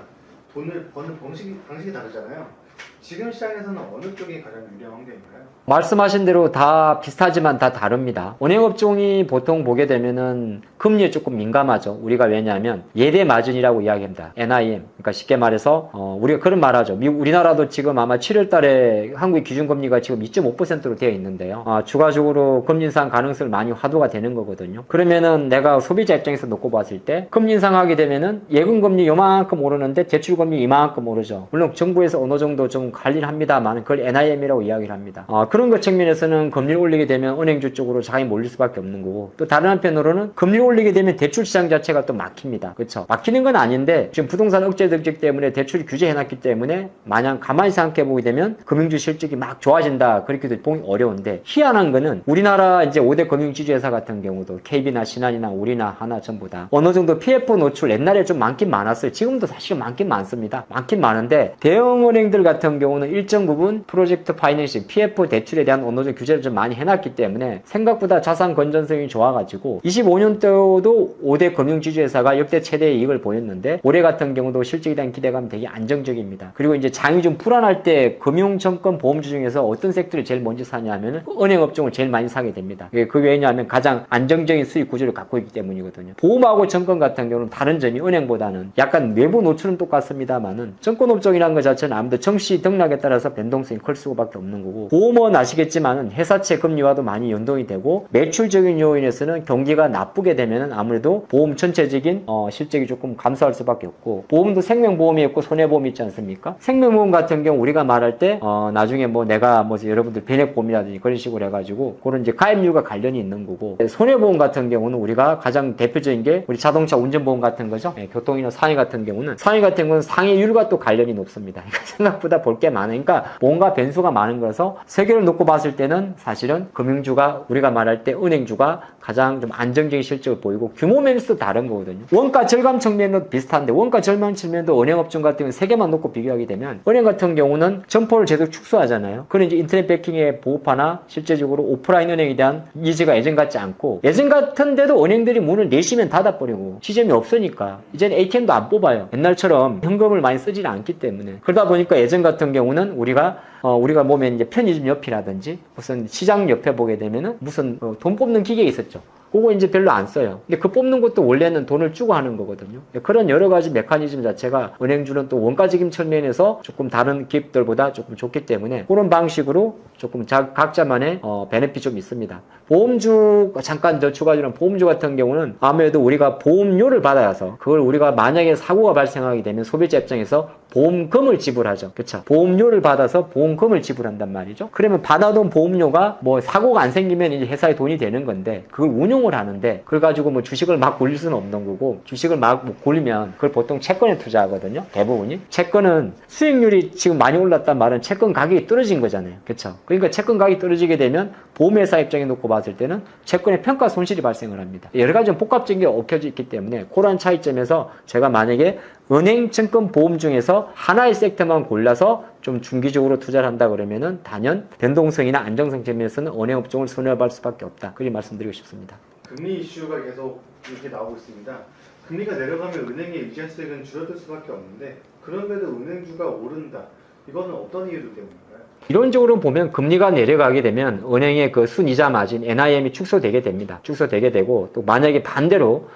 Speaker 2: 돈을 버는 방식이 다르잖아요. 지금 시장에서는 어느 쪽이 가장 유리한 환경인가요?
Speaker 1: 말씀하신 대로 다 비슷하지만 다 다릅니다. 은행업종이 보통 보게 되면은 금리에 조금 민감하죠. 우리가 왜냐하면 예대 마진이라고 이야기합니다. NIM. 그러니까 쉽게 말해서 우리가 그런 말하죠. 우리나라도 지금 아마 7월 달에 한국의 기준금리가 지금 2.5%로 되어 있는데요. 추가적으로 금리 인상 가능성이 많이 화두가 되는 거거든요. 그러면은 내가 소비자 입장에서 놓고 봤을 때 금리 인상하게 되면은 예금금리 요만큼 오르는데 대출금리 이만큼 오르죠. 물론 정부에서 어느 정도 좀 관리를 합니다만 그걸 NIM이라고 이야기를 합니다. 그런 것 측면에서는 금리를 올리게 되면 은행주 쪽으로 자기 몰릴 수밖에 없는 거고 또 다른 한편으로는 금리를 올리게 되면 대출 시장 자체가 또 막힙니다. 그렇죠? 막히는 건 아닌데 지금 부동산 억제 정책 때문에 대출이 규제해놨기 때문에 마냥 가만히 생각해 보게 되면 금융주 실적이 막 좋아진다 그렇게도 보기 어려운데 희한한 거는 우리나라 이제 5대 금융지주회사 같은 경우도 KB나 신한이나 우리나 하나 전부 다 어느 정도 PF 노출 옛날에 좀 많긴 많았어요. 지금도 사실 많긴 많습니다. 많긴 많은데 대형은행들 같은 경우는 일정 부분 프로젝트 파이낸싱 PF 대출에 대한 어느 정도 규제를 좀 많이 해놨기 때문에 생각보다 자산 건전성이 좋아가지고 25년도도 5대 금융지주회사가 역대 최대의 이익을 보였는데 올해 같은 경우도 실적에 대한 기대감이 되게 안정적입니다. 그리고 이제 장이 좀 불안할 때 금융증권 보험주 중에서 어떤 섹터를 제일 먼저 사냐면은 은행업종을 제일 많이 사게 됩니다. 그게 왜냐하면 가장 안정적인 수익 구조를 갖고 있기 때문이거든요. 보험하고 증권 같은 경우는 다른 점이 은행보다는 약간 외부 노출은 똑같습니다만은 증권업종이라는 것 자체는 아무래도 정시 등락에 따라서 변동성이 클 수밖에 없는 거고 보험은 아시겠지만은 회사채 금리와도 많이 연동이 되고 매출적인 요인에서는 경기가 나쁘게 되면은 아무래도 보험 전체적인 실적이 조금 감소할 수밖에 없고 보험도 생명보험이 있고 손해보험이 있지 않습니까? 생명보험 같은 경우 우리가 말할 때 나중에 뭐 내가 뭐 여러분들 변액보험이라든지 그런 식으로 해가지고 그런 이제 가입률과 관련이 있는 거고 손해보험 같은 경우는 우리가 가장 대표적인 게 우리 자동차 운전보험 같은 거죠. 교통이나 상해 같은 경우는 상해율과 또 관련이 높습니다. 그러니까 생각보다 볼 꽤 많아요. 그러니까 뭔가 변수가 많은 거라서 세 개를 놓고 봤을 때는 사실은 금융주가 우리가 말할 때 은행주가 가장 좀 안정적인 실적을 보이고 규모 면에서도 다른 거거든요. 원가 절감 측면도 비슷한데 원가 절감 측면도 은행업종 같은 경우는 세 개만 놓고 비교하게 되면 은행 같은 경우는 점포를 계속 축소하잖아요. 그런 이제 인터넷 뱅킹의 보호파나 실제적으로 오프라인 은행에 대한 니즈가 예전 같지 않고 예전 같은데도 은행들이 문을 4시면 닫아버리고 지점이 없으니까 이제는 ATM도 안 뽑아요. 옛날처럼 현금을 많이 쓰지는 않기 때문에 그러다 보니까 예전 같은 경우는 우리가 보면 이제 편의점 옆이라든지 무슨 시장 옆에 보게 되면은 무슨 돈 뽑는 기계 있었죠. 그거 이제 별로 안 써요. 근데 그 뽑는 것도 원래는 돈을 주고 하는 거거든요. 그런 여러 가지 메커니즘 자체가 은행주는 또 원가적인 측면에서 조금 다른 기업들보다 조금 좋기 때문에 그런 방식으로 조금 각자만의 베네핏이 좀 있습니다. 보험주 잠깐 더 추가적으로 보험주 같은 경우는 아무래도 우리가 보험료를 받아서 그걸 우리가 만약에 사고가 발생하게 되면 소비자 입장에서 보험금을 지불하죠. 그렇죠? 보험료를 받아서 보험금을 지불한단 말이죠. 그러면 받아둔 보험료가 뭐 사고가 안 생기면 이제 회사에 돈이 되는 건데 그걸 운용을 하는데 그걸 가지고 뭐 주식을 막 굴릴 수는 없는 거고 주식을 막 굴리면 그걸 보통 채권에 투자하거든요. 대부분이. 채권은 수익률이 지금 많이 올랐단 말은 채권 가격이 떨어진 거잖아요. 그렇죠? 그러니까 채권 가격이 떨어지게 되면 보험회사 입장에 놓고 봤을 때는 채권의 평가 손실이 발생을 합니다. 여러 가지 좀 복합적인 게 얽혀져 있기 때문에 그런 차이점에서 제가 만약에 은행, 증권, 보험 중에서 하나의 섹터만 골라서 좀 중기적으로 투자를 한다 그러면은 단연 변동성이나 안정성 측면에서는 은행업종을 선호할 수밖에 없다. 그렇게 말씀드리고 싶습니다.
Speaker 2: 금리 이슈가 계속 이렇게 나오고 있습니다. 금리가 내려가면 은행의 이자 수익은 줄어들 수밖에 없는데 그런데도 은행주가 오른다. 이거는 어떤 이유들 때문인가요?
Speaker 1: 이론적으로 보면 금리가 내려가게 되면 은행의 그 순이자 마진 NIM이 축소되게 됩니다. 축소되게 되고 또 만약에 반대로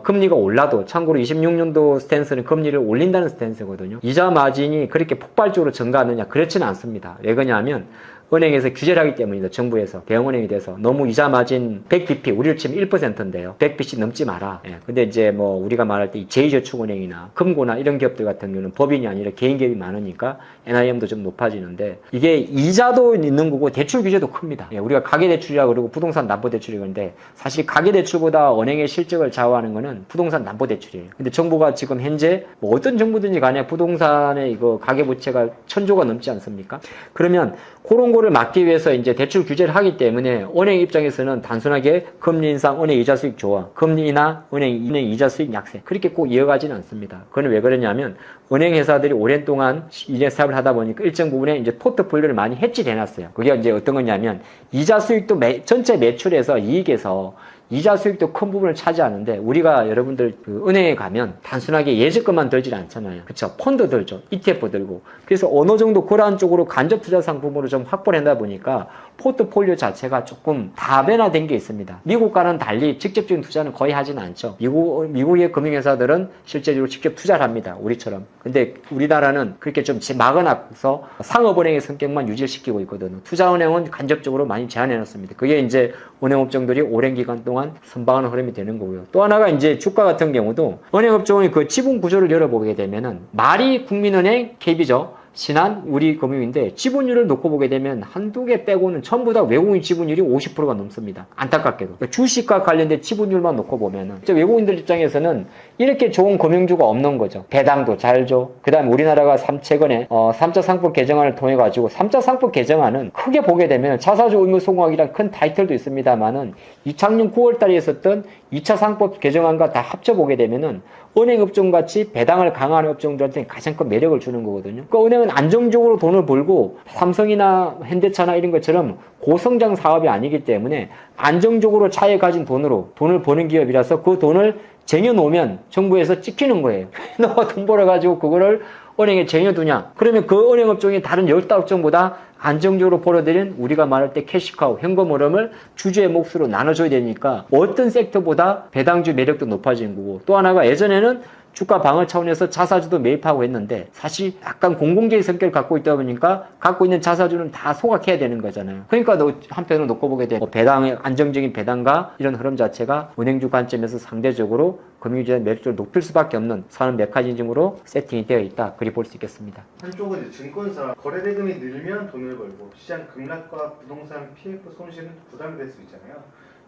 Speaker 1: 금리가 올라도 참고로 26년도 스탠스는 금리를 올린다는 스탠스거든요. 이자 마진이 그렇게 폭발적으로 증가하느냐? 그렇지는 않습니다. 왜 그러냐면 은행에서 규제를 하기 때문이다. 정부에서 대형은행이 돼서 너무 이자 마진 100bp 우리를 치면 1%인데요. 100bp 넘지 마라. 예. 근데 이제 뭐 우리가 말할 때 제2저축은행이나 금고나 이런 기업들 같은 경우는 법인이 아니라 개인 기업이 많으니까 NIM도 좀 높아지는데 이게 이자도 있는 거고 대출 규제도 큽니다. 예. 우리가 가계대출이라고 그러고 부동산 담보대출이 그런데 사실 가계대출보다 은행의 실적을 좌우하는 거는 부동산 담보대출이에요. 근데 정부가 지금 현재 뭐 어떤 정부든지 간에 부동산의 이거 가계부채가 1000조가 넘지 않습니까? 그러면 그런 거를 막기 위해서 이제 대출 규제를 하기 때문에 은행 입장에서는 단순하게 금리 인상, 은행 이자 수익 좋아. 금리 인하, 은행 이자 수익 약세. 그렇게 꼭 이어가지는 않습니다. 그건 왜 그러냐면 은행 회사들이 오랜 동안 이제 사업을 하다 보니까 일정 부분에 이제 포트폴리오를 많이 해지해 놨어요. 그게 이제 어떤 거냐면 이자 수익도 전체 매출에서 이익에서 이자 수익도 큰 부분을 차지하는데 우리가 여러분들 그 은행에 가면 단순하게 예적금만 들질 않잖아요. 그쵸? 펀드 들죠. ETF 들고. 그래서 어느 정도 그러한 쪽으로 간접 투자 상품으로 좀 확보를 한다 보니까 포트폴리오 자체가 조금 다변화된 게 있습니다. 미국과는 달리 직접적인 투자는 거의 하지는 않죠. 미국의 금융회사들은 실제적으로 직접 투자를 합니다. 우리처럼. 근데 우리나라는 그렇게 좀 막아놔서 상업은행의 성격만 유지시키고 있거든요. 투자은행은 간접적으로 많이 제한해놨습니다. 그게 이제 은행업종들이 오랜 기간 동안 선방하는 흐름이 되는 거고요. 또 하나가 이제 주가 같은 경우도 은행업종의 그 지분 구조를 열어보게 되면은 말이 국민은행, KB죠. 신한 우리 금융인데 지분율을 놓고 보게 되면 한두 개 빼고는 전부 다 외국인 지분율이 50%가 넘습니다. 안타깝게도. 그러니까 주식과 관련된 지분율만 놓고 보면은 외국인들 입장에서는 이렇게 좋은 금융주가 없는 거죠. 배당도 잘 줘. 그 다음에 우리나라가 최근에 3차 상법 개정안을 통해 가지고 3차 상법 개정안은 크게 보게 되면 자사주 의무 소공학이란 큰 타이틀도 있습니다만은 작년 9월 달에 있었던 2차 상법 개정안과 다 합쳐보게 되면은 은행업종 같이 배당을 강화하는 업종들한테 가장 큰 매력을 주는 거거든요. 그러니까 은행은 안정적으로 돈을 벌고 삼성이나 현대차나 이런 것처럼 고성장 사업이 아니기 때문에 안정적으로 차에 가진 돈으로 돈을 버는 기업이라서 그 돈을 쟁여놓으면 정부에서 찍히는 거예요. 너가 돈 벌어가지고 그거를 은행에 쟁여두냐? 그러면 그 은행업종이 다른 10업종보다 안정적으로 벌어들인 우리가 말할 때 캐시카우, 현금 흐름을 주주의 몫으로 나눠줘야 되니까 어떤 섹터보다 배당주 매력도 높아진 거고 또 하나가 예전에는 주가 방어 차원에서 자사주도 매입하고 했는데 사실 약간 공공재의 성격을 갖고 있다 보니까 갖고 있는 자사주는 다 소각해야 되는 거잖아요. 그러니까 한편으로 놓고 보게 되면 배당의 안정적인 배당과 이런 흐름 자체가 은행주 관점에서 상대적으로 금융주의 매력도를 높일 수밖에 없는 산업 메커니즘으로 세팅이 되어 있다. 그리 볼 수 있겠습니다.
Speaker 2: 한쪽은 이제 증권사 거래 대금이 늘면 돈을 벌고 시장 급락과 부동산 PF 손실은 부담이 될 수 있잖아요.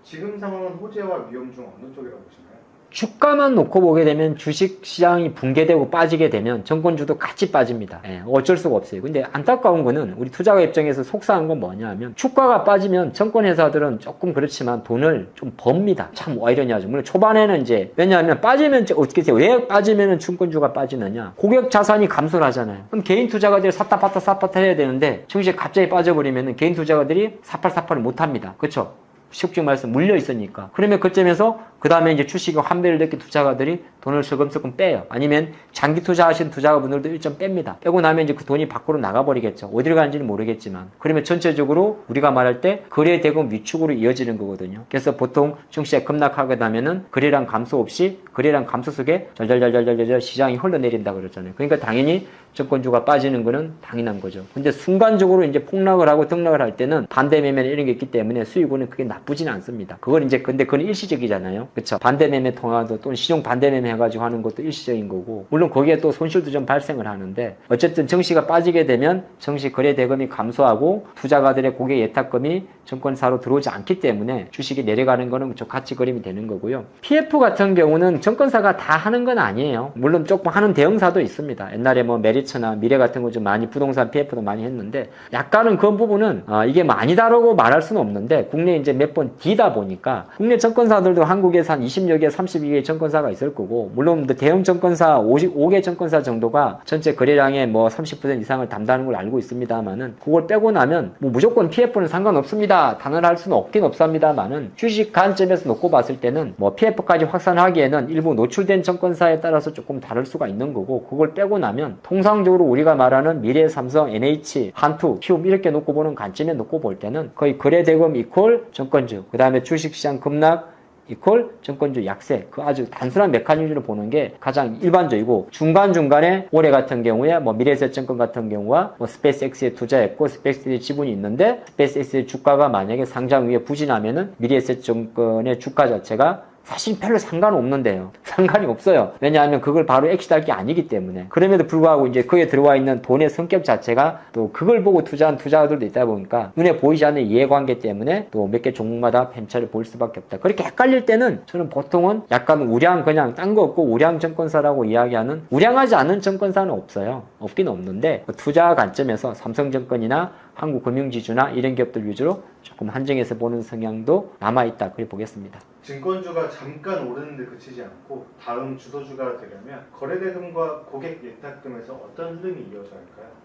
Speaker 2: 지금 상황은 호재와 위험 중 어느 쪽이라고 보시나요?
Speaker 3: 주가만 놓고 보게 되면 주식시장이 붕괴되고 빠지게 되면 정권주도 같이 빠집니다. 어쩔 수가 없어요. 근데 안타까운 거는 우리 투자가 입장에서 속상한 건 뭐냐 하면 주가가 빠지면 정권회사들은 조금 그렇지만 돈을 좀 법니다. 참 왜 이러냐죠. 물론 초반에는 이제 왜냐하면 빠지면 어떻게 돼요? 왜 빠지면은 증권주가 빠지느냐? 고객 자산이 감소를 하잖아요. 그럼 개인 투자가들이 샀다 팔다 해야 되는데 증시에 갑자기 빠져버리면은 개인 투자가들이 사팔을 못 합니다. 그렇죠? 쉽게 말해서 물려 있으니까. 그러면 그쯤에서 그 다음에 이제 주식의 환배를 느낀 투자가들이 돈을 슬금슬금 빼요. 아니면 장기 투자하신 투자가분들도 일점 뺍니다. 빼고 나면 이제 그 돈이 밖으로 나가버리겠죠. 어디로 가는지는 모르겠지만. 그러면 전체적으로 우리가 말할 때 거래 대금 위축으로 이어지는 거거든요. 그래서 보통 증시가 급락하게 되면은 거래량 감소 없이 거래량 감소 속에 절절절절절절 시장이 흘러내린다 그러잖아요. 그러니까 당연히 정권주가 빠지는 거는 당연한 거죠. 근데 순간적으로 이제 폭락을 하고 등락을 할 때는 반대 매매나 이런 게 있기 때문에 수익은 그게 나쁘진 않습니다. 그건 이제 근데 그건 일시적이잖아요. 그렇죠? 반대 매매 통화도 또는 시중 반대 매매 해가지고 하는 것도 일시적인 거고 물론 거기에 또 손실도 좀 발생을 하는데 어쨌든 증시가 빠지게 되면 증시 거래 대금이 감소하고 투자가들의 고객 예탁금이 증권사로 들어오지 않기 때문에 주식이 내려가는 거는 같이 그림이 되는 거고요. PF 같은 경우는 증권사가 다 하는 건 아니에요. 물론 조금 하는 대형사도 있습니다. 옛날에 뭐 메리츠나 미래 같은 거 좀 많이 부동산 PF도 많이 했는데 약간은 그 부분은 이게 많이 다르고 말할 수는 없는데 국내 이제 몇 번 뒤다 보니까 국내 증권사들도 한국에서 한 20여 개, 32개의 증권사가 있을 거고 물론 대형 증권사 55개 증권사 정도가 전체 거래량의 뭐 30% 이상을 담당하는 걸 알고 있습니다만은 그걸 빼고 나면 뭐 무조건 PF는 상관없습니다. 단언할 수는 없긴 없습니다만은 주식 관점에서 놓고 봤을 때는 뭐 PF까지 확산하기에는 일부 노출된 증권사에 따라서 조금 다를 수가 있는 거고 그걸 빼고 나면 통상적으로 우리가 말하는 미래, 삼성, NH, 한투, 키움 이렇게 놓고 보는 관점에 놓고 볼 때는 거의 거래대금 이퀄 정권주 그 다음에 주식시장 급락 이퀄 정권주 약세 그 아주 단순한 메커니즘으로 보는 게 가장 일반적이고 중간중간에 올해 같은 경우에 뭐 미래에셋증권 같은 경우와 뭐 스페이스X에 투자했고 스페이스X의 지분이 있는데 스페이스X의 주가가 만약에 상장 위에 부진하면은 미래에셋증권의 주가 자체가 사실 별로 상관없는데요. 상관이 없어요. 왜냐하면 그걸 바로 엑시트할 게 아니기 때문에. 그럼에도 불구하고 이제 거기에 들어와 있는 돈의 성격 자체가 또 그걸 보고 투자한 투자자들도 있다 보니까 눈에 보이지 않는 이해관계 때문에 또 몇 개 종목마다 편차를 보일 수밖에 없다. 그렇게 헷갈릴 때는 저는 보통은 약간 우량 그냥 딴 거 없고 우량 증권사라고 이야기하는 우량하지 않은 증권사는 없어요. 없긴 없는데 투자 관점에서 삼성증권이나 한국금융지주나 이런 기업들 위주로 조금 한정해서 보는 성향도 남아있다. 그렇게 보겠습니다.
Speaker 2: 증권주가 잠깐 오르는데 그치지 않고 다음 주도주가 되려면 거래대금과 고객 예탁금에서 어떤 흐름이 이어져야 할까요?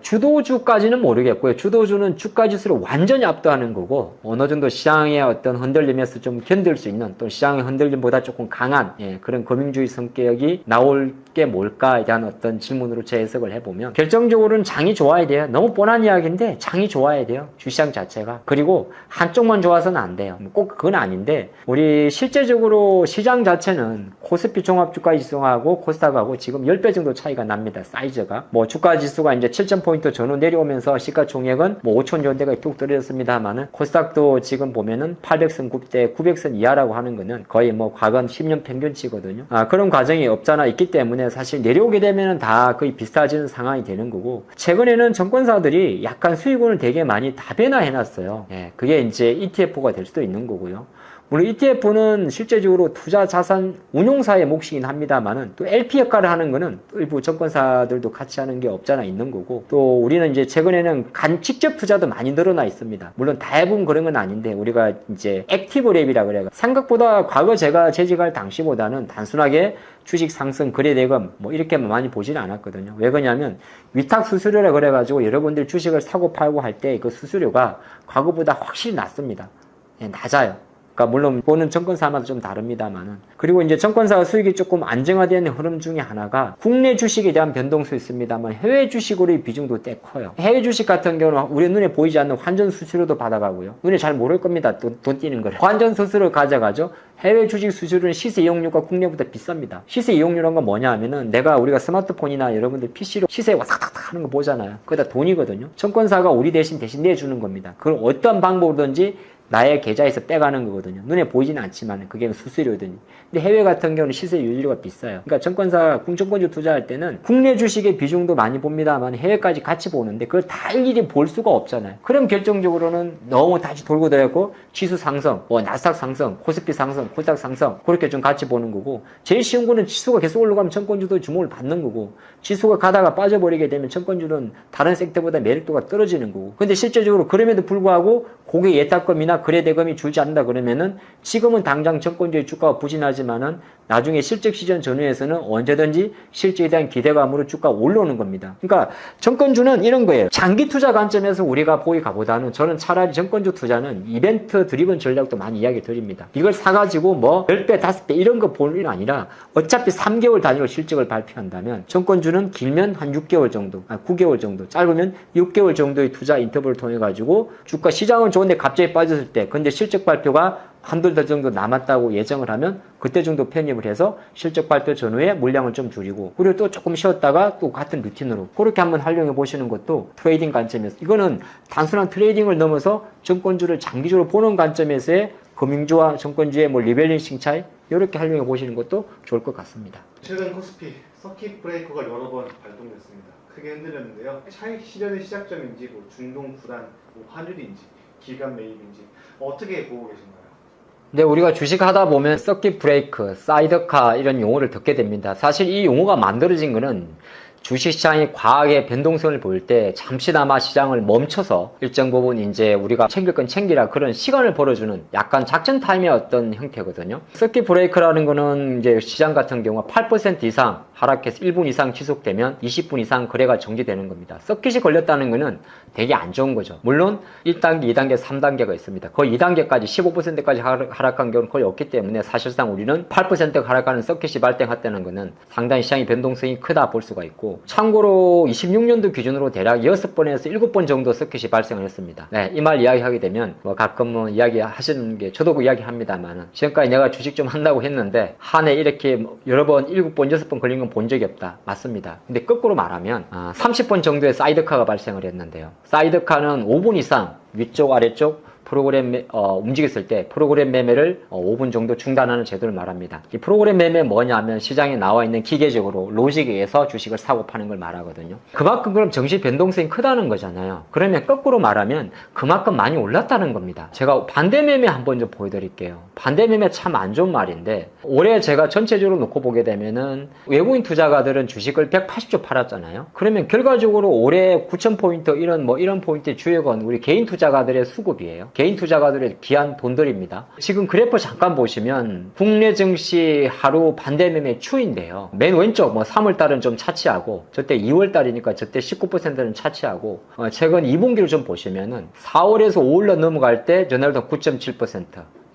Speaker 3: 주도주까지는 모르겠고요. 주도주는 주가지수를 완전히 압도하는 거고 어느 정도 시장의 어떤 흔들림에서 좀 견딜 수 있는 또 시장의 흔들림보다 조금 강한 그런 금융주의 성격이 나올 게 뭘까에 대한 어떤 질문으로 제 해석을 해보면 결정적으로는 장이 좋아야 돼요. 너무 뻔한 이야기인데 장이 좋아야 돼요. 주시장 자체가. 그리고 한쪽만 좋아서는 안 돼요. 꼭 그건 아닌데 우리 실제적으로 시장 자체는 코스피 종합주가지수하고 코스닥하고 지금 10배 정도 차이가 납니다. 사이즈가. 뭐 주가지수가 이제 7,000포인트 전후 내려오면서 시가총액은 뭐 5천 원대가 뚝 떨어졌습니다만은 코스닥도 지금 보면은 800선 900선 이하라고 하는 거는 거의 뭐 과거 10년 평균치거든요. 그런 과정이 없잖아 있기 때문에 사실 내려오게 되면은 다 거의 비슷해지는 상황이 되는 거고 최근에는 정권사들이 약간 수익원을 되게 많이 다변화해 놨어요. 그게 이제 ETF가 될 수도 있는 거고요. 물론 ETF는 실제적으로 투자 자산 운용사의 몫이긴 합니다만은 또 LP 역할을 하는 거는 일부 정권사들도 같이 하는 게 없잖아 있는 거고 또 우리는 이제 최근에는 직접 투자도 많이 늘어나 있습니다. 물론 대부분 그런 건 아닌데 우리가 이제 액티브 랩이라 그래요. 생각보다 과거 제가 재직할 당시보다는 단순하게 주식 상승 거래대금 뭐 이렇게만 많이 보지는 않았거든요. 왜 그러냐면 위탁 수수료라 그래가지고 여러분들 주식을 사고 팔고 할 때 그 수수료가 과거보다 확실히 낮습니다. 낮아요. 그러니까 물론 보는 증권사마다 좀 다릅니다만은 그리고 이제 증권사 수익이 조금 안정화되는 흐름 중에 하나가 국내 주식에 대한 변동수 있습니다만 해외 주식으로의 비중도 꽤 커요. 해외 주식 같은 경우는 우리 눈에 보이지 않는 환전 수수료도 받아가고요. 눈에 잘 모를 겁니다. 돈 띄는 거를. 환전 수수료 가져가죠. 해외 주식 수수료는 시세 이용료가 국내보다 비쌉니다. 시세 이용료란 건 뭐냐 하면은 우리가 스마트폰이나 여러분들 PC로 시세 와삭닥 하는 거 보잖아요. 그거 다 돈이거든요. 증권사가 우리 대신 내주는 겁니다. 그걸 어떤 방법으로든지 나의 계좌에서 빼가는 거거든요. 눈에 보이지는 않지만 그게 수수료거든요. 근데 해외 같은 경우는 시세 유율료가 비싸요. 그러니까 증권사, 공정권주 투자할 때는 국내 주식의 비중도 많이 봅니다만 해외까지 같이 보는데 그걸 다 일일이 볼 수가 없잖아요. 그럼 결정적으로는 너무 다시 돌고 들어가고 지수 상승, 뭐 나스닥 상승, 코스피 상승, 코스닥 상승 그렇게 좀 같이 보는 거고 제일 쉬운 거는 지수가 계속 올라가면 증권주도 주목을 받는 거고 지수가 가다가 빠져버리게 되면 증권주는 다른 섹터보다 매력도가 떨어지는 거고 근데 실제적으로 그럼에도 불구하고 고객 예탁금이나 거래대금이 줄지 않는다 그러면은 지금은 당장 증권주의 주가가 부진하지만은 나중에 실적 시전 전후에서는 언제든지 실적에 대한 기대감으로 주가가 올라오는 겁니다. 그러니까 증권주는 이런 거예요. 장기 투자 관점에서 우리가 보기보다는 저는 차라리 증권주 투자는 이벤트 드리븐 전략도 많이 이야기 드립니다. 이걸 사가지고 뭐 10배, 5배 이런 거 볼 일 아니라 어차피 3개월 단위로 실적을 발표한다면 증권주는 길면 한 6개월 정도, 9개월 정도, 짧으면 6개월 정도의 투자 인터벌을 통해 가지고 주가 시장은 좋은데 갑자기 빠졌을 때 근데 실적 발표가 한두 달 정도 남았다고 예정을 하면 그때 정도 편입을 해서 실적 발표 전후에 물량을 좀 줄이고 그리고 또 조금 쉬었다가 또 같은 루틴으로 그렇게 한번 활용해 보시는 것도 트레이딩 관점에서 이거는 단순한 트레이딩을 넘어서 증권주를 장기적으로 보는 관점에서의 금융주와 증권주의 뭐 리밸런싱 차이 이렇게 활용해 보시는 것도 좋을 것 같습니다.
Speaker 2: 최근 코스피 서킷 브레이커가 여러 번 발동됐습니다. 크게 흔들렸는데요. 차익 실현의 시작점인지 뭐 중동 불안, 뭐 환율인지 기간 매입인지 어떻게 보고 계신가요?
Speaker 1: 근데 우리가 주식 하다 보면 서킷 브레이크, 사이드카 이런 용어를 듣게 됩니다. 사실 이 용어가 만들어진 거는 주식시장이 과하게 변동성을 보일 때 잠시나마 시장을 멈춰서 일정 부분 이제 우리가 챙길 건 챙기라 그런 시간을 벌어주는 약간 작전 타임의 어떤 형태거든요. 서킷 브레이크라는 거는 이제 시장 같은 경우가 8% 이상 하락해서 1분 이상 지속되면 20분 이상 거래가 정지되는 겁니다. 서킷이 걸렸다는 거는 되게 안 좋은 거죠. 물론 1단계, 2단계, 3단계가 있습니다. 거의 2단계까지 15%까지 하락한 경우는 거의 없기 때문에 사실상 우리는 8% 하락하는 서킷이 발생했다는 거는 상당히 시장의 변동성이 크다 볼 수가 있고 참고로 26년도 기준으로 대략 6번에서 7번 정도 서킷이 발생을 했습니다. 네, 이 말 이야기하게 되면 뭐 가끔 뭐 이야기 하시는 게 저도 그 이야기 합니다만 지금까지 내가 주식 좀 한다고 했는데 한 해 이렇게 여러 번 7번, 6번 걸린 건 본 적이 없다. 맞습니다. 근데 거꾸로 말하면 30번 정도의 사이드카가 발생을 했는데요. 사이드카는 5분 이상 위쪽 아래쪽 프로그램 움직였을 때 프로그램 매매를 5분 정도 중단하는 제도를 말합니다. 이 프로그램 매매 뭐냐면 시장에 나와 있는 기계적으로 로직에 의해서 주식을 사고 파는 걸 말하거든요. 그만큼 그럼 정시 변동성이 크다는 거잖아요. 그러면 거꾸로 말하면 그만큼 많이 올랐다는 겁니다. 제가 반대 매매 한번 좀 보여드릴게요. 반대 매매 참 안 좋은 말인데 올해 제가 전체적으로 놓고 보게 되면은 외국인 투자가들은 주식을 180조 팔았잖아요. 그러면 결과적으로 올해 9,000포인트 이런 포인트 주요건 우리 개인 투자가들의 수급이에요. 개인 투자가들의 귀한 돈들입니다. 지금 그래프 잠깐 보시면 국내 증시 하루 반대 매매 추인데요. 맨 왼쪽 3월달은 좀 차치하고 저때 2월달이니까 저때 19%는 차치하고 최근 2분기를 좀 보시면은 4월에서 5월로 넘어갈 때 전날도 9.7%.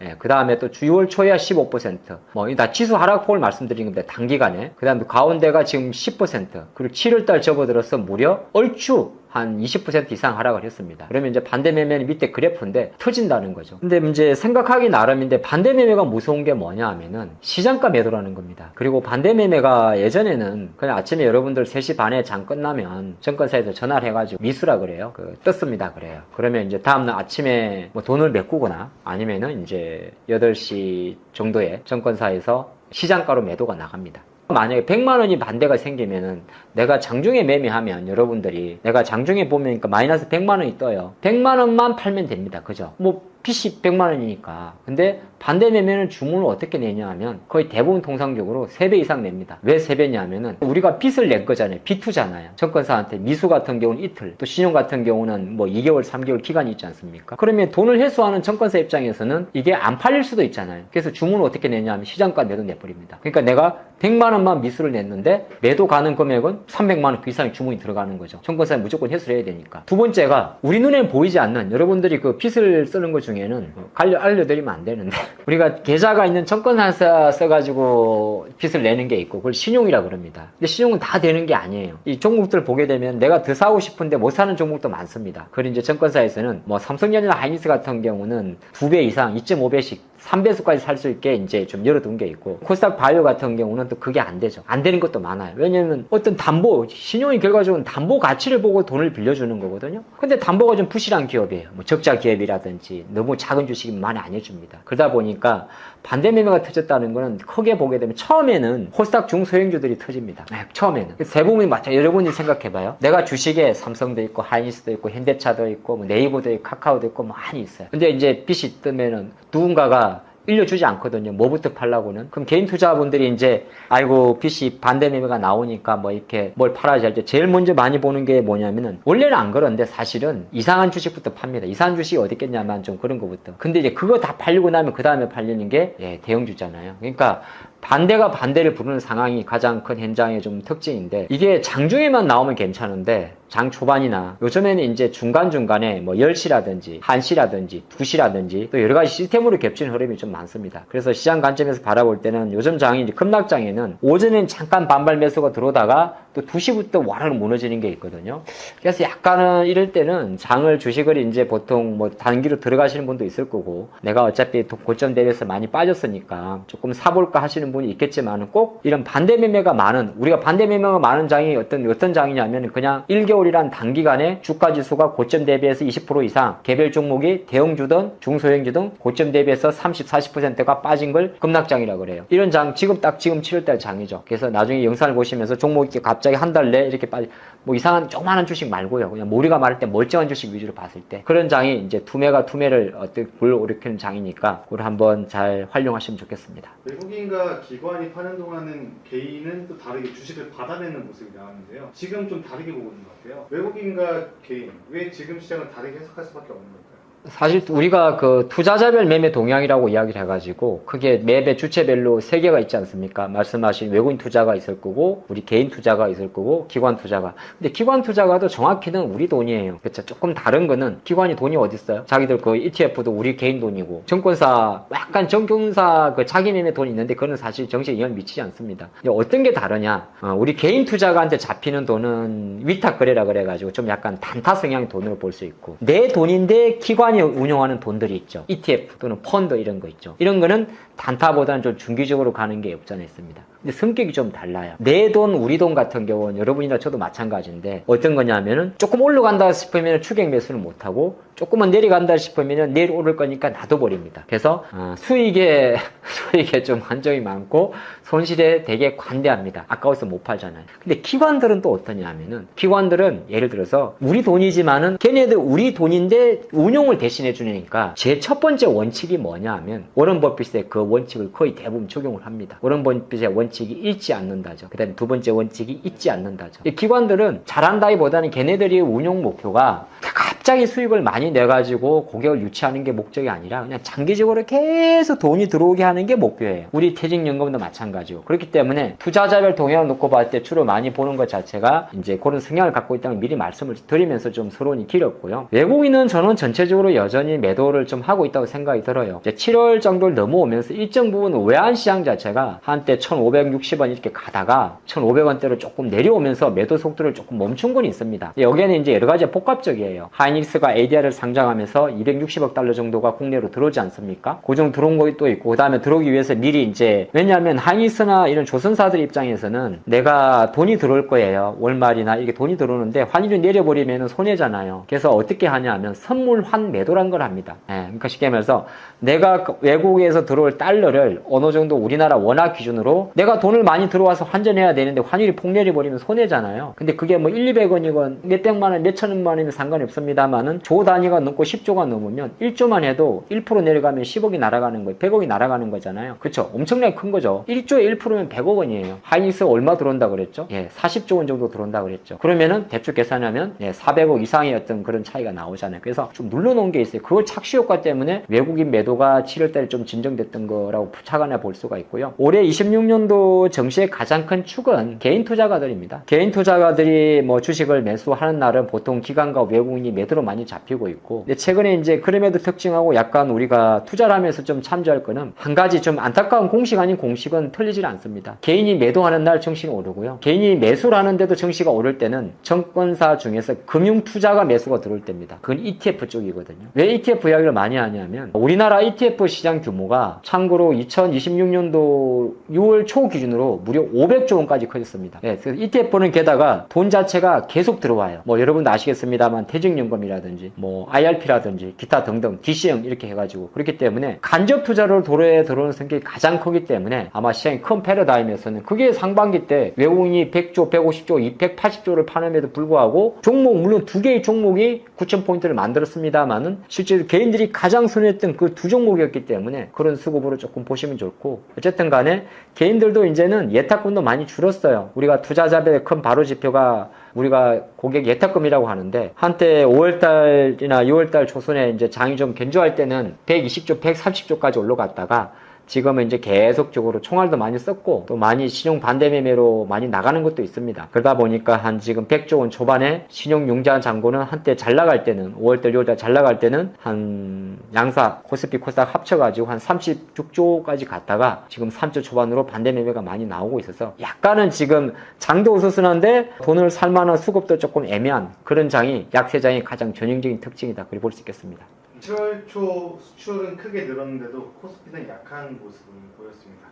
Speaker 1: 예, 그 다음에 또 6월 초에야 15%. 다 지수 하락폭을 말씀드린 겁니다. 단기간에. 그 다음에 가운데가 지금 10%. 그리고 7월달 접어들어서 무려 얼추 한 20% 이상 하락을 했습니다. 그러면 이제 반대 매매는 밑에 그래프인데 터진다는 거죠. 근데 이제 생각하기 나름인데 반대 매매가 무서운 게 뭐냐 하면은 시장가 매도라는 겁니다. 그리고 반대 매매가 예전에는 그냥 아침에 여러분들 3시 반에 장 끝나면 증권사에서 전화를 해가지고 미수라 그래요. 떴습니다 그래요. 그러면 이제 다음날 아침에 돈을 메꾸거나 아니면은 이제 8시 정도에 증권사에서 시장가로 매도가 나갑니다. 만약에 100만 원이 반대가 생기면은 내가 장중에 매매하면 여러분들이 내가 장중에 보면 마이너스 100만 원이 떠요. 100만 원만 팔면 됩니다. 그죠? 빚이 100만 원이니까. 근데 반대 매매는 주문을 어떻게 내냐 하면 거의 대부분 통상적으로 3배 이상 냅니다. 왜 3배냐 하면은 우리가 빚을 낸 거잖아요. 빚투잖아요. 증권사한테 미수 같은 경우는 이틀, 또 신용 같은 경우는 2개월, 3개월 기간이 있지 않습니까? 그러면 돈을 회수하는 증권사 입장에서는 이게 안 팔릴 수도 있잖아요. 그래서 주문을 어떻게 내냐 하면 시장가 매도 내버립니다. 그러니까 내가 100만 원만 미수를 냈는데 매도 가는 금액은 300만 원 그 이상의 주문이 들어가는 거죠. 증권사에 무조건 회수를 해야 되니까. 두 번째가 우리 눈에 보이지 않는 여러분들이 그 빚을 쓰는 것 중에는 알려드리면 안 되는데 우리가 계좌가 있는 증권사 써가지고 빚을 내는 게 있고 그걸 신용이라 그럽니다. 근데 신용은 다 되는 게 아니에요. 이 종목들 보게 되면 내가 더 사고 싶은데 못 사는 종목도 많습니다. 그리고 이제 증권사에서는 삼성전자나 하이닉스 같은 경우는 2배 이상 2.5배씩
Speaker 3: 3배수까지 살 수 있게 이제 좀 열어둔 게 있고, 코스닥 바이오 같은 경우는 또 그게 안 되죠. 안 되는 것도 많아요. 왜냐면 어떤 담보, 신용이 결과적으로 담보 가치를 보고 돈을 빌려주는 거거든요. 근데 담보가 좀 부실한 기업이에요. 뭐 적자 기업이라든지 너무 작은 주식이 많이 안 해줍니다. 그러다 보니까 반대 매매가 터졌다는 거는 크게 보게 되면 처음에는 코스닥 중소형주들이 터집니다. 처음에는. 대부분이 맞죠. 여러분이 생각해봐요. 내가 주식에 삼성도 있고 하이닉스도 있고 현대차도 있고 뭐 네이버도 있고 카카오도 있고 많이 있어요. 근데 이제 빚이 뜨면은 누군가가 일려주지 않거든요. 뭐부터 팔라고는. 그럼 개인 투자분들이 이제 아이고 빚이 반대 매매가 나오니까 뭐 이렇게 뭘 팔아야지 할 때 제일 먼저 많이 보는 게 뭐냐면은, 원래는 안 그런데 사실은 이상한 주식부터 팝니다. 이상한 주식이 어디 있겠냐면 좀 그런 거부터. 근데 이제 그거 다 팔리고 나면 그 다음에 팔리는 게 대형주잖아요. 그러니까 반대가 반대를 부르는 상황이 가장 큰 현장의 좀 특징인데, 이게 장중에만 나오면 괜찮은데 장 초반이나 요즘에는 이제 중간중간에 뭐 10시라든지 1시라든지 2시라든지 또 여러 가지 시스템으로 겹치는 흐름이 좀 많습니다. 그래서 시장 관점에서 바라볼 때는 요즘 장이 이제 급락장에는 오전엔 잠깐 반발 매수가 들어오다가 또 2시부터 와르르 무너지는 게 있거든요. 그래서 약간은 이럴 때는 장을 주식을 이제 보통 뭐 단기로 들어가시는 분도 있을 거고, 내가 어차피 고점 대비해서 많이 빠졌으니까 조금 사볼까 하시는 분이 있겠지만, 꼭 이런 반대 매매가 많은, 우리가 반대 매매가 많은 장이 어떤 장이냐면 그냥 1개월이란 단기간에 주가 지수가 고점 대비해서 20% 이상, 개별 종목이 대형주든 중소형주든 고점 대비해서 30, 40%가 빠진 걸 급락장이라고 그래요. 이런 장 지금 7월달 장이죠. 그래서 나중에 영상을 보시면서 종목이 갑자기 한 달 내에 이렇게 빠지, 뭐 이상한 조그마한 주식 말고요. 그냥 우리가 말할 때 멀쩡한 주식 위주로 봤을 때 그런 장이 이제 투매를 어떻게 불일으키는 장이니까 그걸 한번 잘 활용하시면 좋겠습니다.
Speaker 2: 외국인과 기관이 파는 동안은 개인은 또 다르게 주식을 받아내는 모습이 나왔는데요. 지금 좀 다르게 보고 있는 것 같아요. 외국인과 개인, 왜 지금 시장을 다르게 해석할 수밖에 없는 걸까요?
Speaker 3: 사실 우리가 그 투자자별 매매 동향이라고 이야기를 해가지고, 그게 매매 주체별로 3개가 있지 않습니까? 말씀하신 외국인 투자가 있을 거고, 우리 개인 투자가 있을 거고, 기관 투자가. 근데 기관 투자가도 정확히는 우리 돈이에요. 그렇죠? 조금 다른 거는, 기관이 돈이 어디 있어요? 자기들 그 ETF도 우리 개인 돈이고, 증권사, 약간 정경사 그 자기 매매 돈이 있는데 그거는 사실 정치에 영향을 미치지 않습니다. 어떤 게 다르냐? 우리 개인 투자가한테 잡히는 돈은 위탁 거래라 그래가지고 좀 약간 단타 성향의 돈으로 볼 수 있고, 내 돈인데 기관 운용하는 돈들이 있죠. ETF 또는 펀드 이런 거 있죠. 이런 거는 단타보다는 좀 중기적으로 가는 게 없지 않아 있습니다. 근데 성격이 좀 달라요. 내 돈, 우리 돈 같은 경우는 여러분이나 저도 마찬가지인데, 어떤 거냐면은 조금 올라간다 싶으면 추격 매수를 못하고, 조금만 내려간다 싶으면 내일 오를 거니까 놔둬버립니다. 그래서 수익에 좀 한정이 많고 손실에 되게 관대합니다. 아까워서 못 팔잖아요. 근데 기관들은 또 어떠냐 하면은, 기관들은 예를 들어서 우리 돈이지만은 걔네들 우리 돈인데 운용을 대신해 주니까 제 첫 번째 원칙이 뭐냐 하면, 워런 버핏의 그 원칙을 거의 대부분 적용을 합니다. 워런 버핏의 원칙이 잃지 않는다죠. 그 다음에 두 번째 원칙이 잊지 않는다죠. 이 기관들은 잘한다기보다는 걔네들이 운용 목표가 갑자기 수익을 많이 내가지고 고객을 유치하는 게 목적이 아니라 그냥 장기적으로 계속 돈이 들어오게 하는 게 목표예요. 우리 퇴직연금도 마찬가지고. 그렇기 때문에 투자자별 동향을 놓고 봤을 때 주로 많이 보는 것 자체가 이제 그런 성향을 갖고 있다는 미리 말씀을 드리면서 좀 서론이 길었고요. 외국인은 저는 전체적으로 여전히 매도를 좀 하고 있다고 생각이 들어요. 이제 7월 정도를 넘어오면서 일정 부분 외환시장 자체가 한때 1,560원 이렇게 가다가 1,500원대로 조금 내려오면서 매도 속도를 조금 멈춘 건 있습니다. 여기에는 이제 여러 가지 복합적이에요. 하이닉스가 ADR을 상장하면서 260억 달러 정도가 국내로 들어오지 않습니까? 고정 들어온 것이 또 있고, 그 다음에 들어오기 위해서 미리 이제, 왜냐하면 하이닉스나 이런 조선사들 입장에서는 내가 돈이 들어올 거예요. 월말이나 이게 돈이 들어오는데 환율이 내려버리면 손해잖아요. 그래서 어떻게 하냐 하면 선물 환 매도란 걸 합니다. 그러니까 쉽게 말해서 내가 외국에서 들어올 달러를 어느 정도 우리나라 원화 기준으로 내가 돈을 많이 들어와서 환전해야 되는데 환율이 폭내려버리면 손해잖아요. 근데 그게 뭐 1,200원이건 몇백만 원, 몇천만 원이면 상관이 없습니다만은 조 단위가 넘고 10조가 넘으면 1조만 해도 1% 내려가면 10억이 날아가는 거예요. 100억이 날아가는 거잖아요. 그렇죠? 엄청나게 큰 거죠. 1조에 1%면 100억 원이에요. 하이닉스 얼마 들어온다 그랬죠? 40조 원 정도 들어온다 그랬죠. 그러면은 대충 계산하면 400억 이상의 어떤 그런 차이가 나오잖아요. 그래서 좀 눌러놓은 게 있어요. 그걸 착시 효과 때문에 외국인 매도가 7월달에 좀 진정됐던 거라고 착안해 볼 수가 있고요. 올해 26년도 정시의 가장 큰 축은 개인 투자가들입니다. 개인 투자가들이 뭐 주식을 매수하는 날은 보통 기관과 외국인이 매도 형태로 많이 잡히고 있고, 근데 최근에 이제 그럼에도 특징하고 약간 우리가 투자를 하면서 좀 참조할 거는 한 가지 좀 안타까운 공식 아닌 공식은 틀리질 않습니다. 개인이 매도하는 날 증시가 오르고요. 개인이 매수를 하는데도 증시가 오를 때는 증권사 중에서 금융투자가 매수가 들어올 때입니다. 그건 ETF 쪽이거든요. 왜 ETF 이야기를 많이 하냐면 우리나라 ETF 시장 규모가 참고로 2026년도 6월 초 기준으로 무려 500조 원까지 커졌습니다. 네, 그래서 ETF는 게다가 돈 자체가 계속 들어와요. 뭐 여러분도 아시겠습니다만 퇴직연금이라든지 뭐 IRP라든지 기타 등등 DC형 이렇게 해가지고 그렇기 때문에 간접 투자로 도로에 들어오는 성격이 가장 크기 때문에 아마 시장이 큰 패러다임에서는 그게 상반기 때 외국인이 100조, 150조, 280조를 파는데도 불구하고 종목 물론 두 개의 종목이 9,000포인트를 만들었습니다만은 실제로 개인들이 가장 선호했던 그 두 종목이었기 때문에 그런 수급으로 조금 보시면 좋고 어쨌든 간에 개인들도 이제는 예탁금도 많이 줄었어요. 우리가 투자자별의 큰 바로 지표가 우리가 고객 예탁금이라고 하는데 한때 5월달이나 6월달 초순에 이제 장이 좀 견조할 때는 120조, 130조까지 올라갔다가 지금은 이제 계속적으로 총알도 많이 썼고 또 많이 신용 반대 매매로 많이 나가는 것도 있습니다. 그러다 보니까 한 지금 100조 원 초반에 신용 융자 잔고는 한때 잘 나갈 때는 5월달, 6월달 잘 나갈 때는 한 양사 코스피 코스닥 합쳐가지고 한 36조까지 갔다가 지금 3조 초반으로 반대 매매가 많이 나오고 있어서 약간은 지금 장도 어수선한데 돈을 살 만한 수급도 조금 애매한 그런 장이 약세장의 가장 전형적인 특징이다 그렇게 볼 수 있겠습니다.
Speaker 2: 7월 초 수출은 크게 늘었는데도 코스피는 약한 모습을 보였습니다.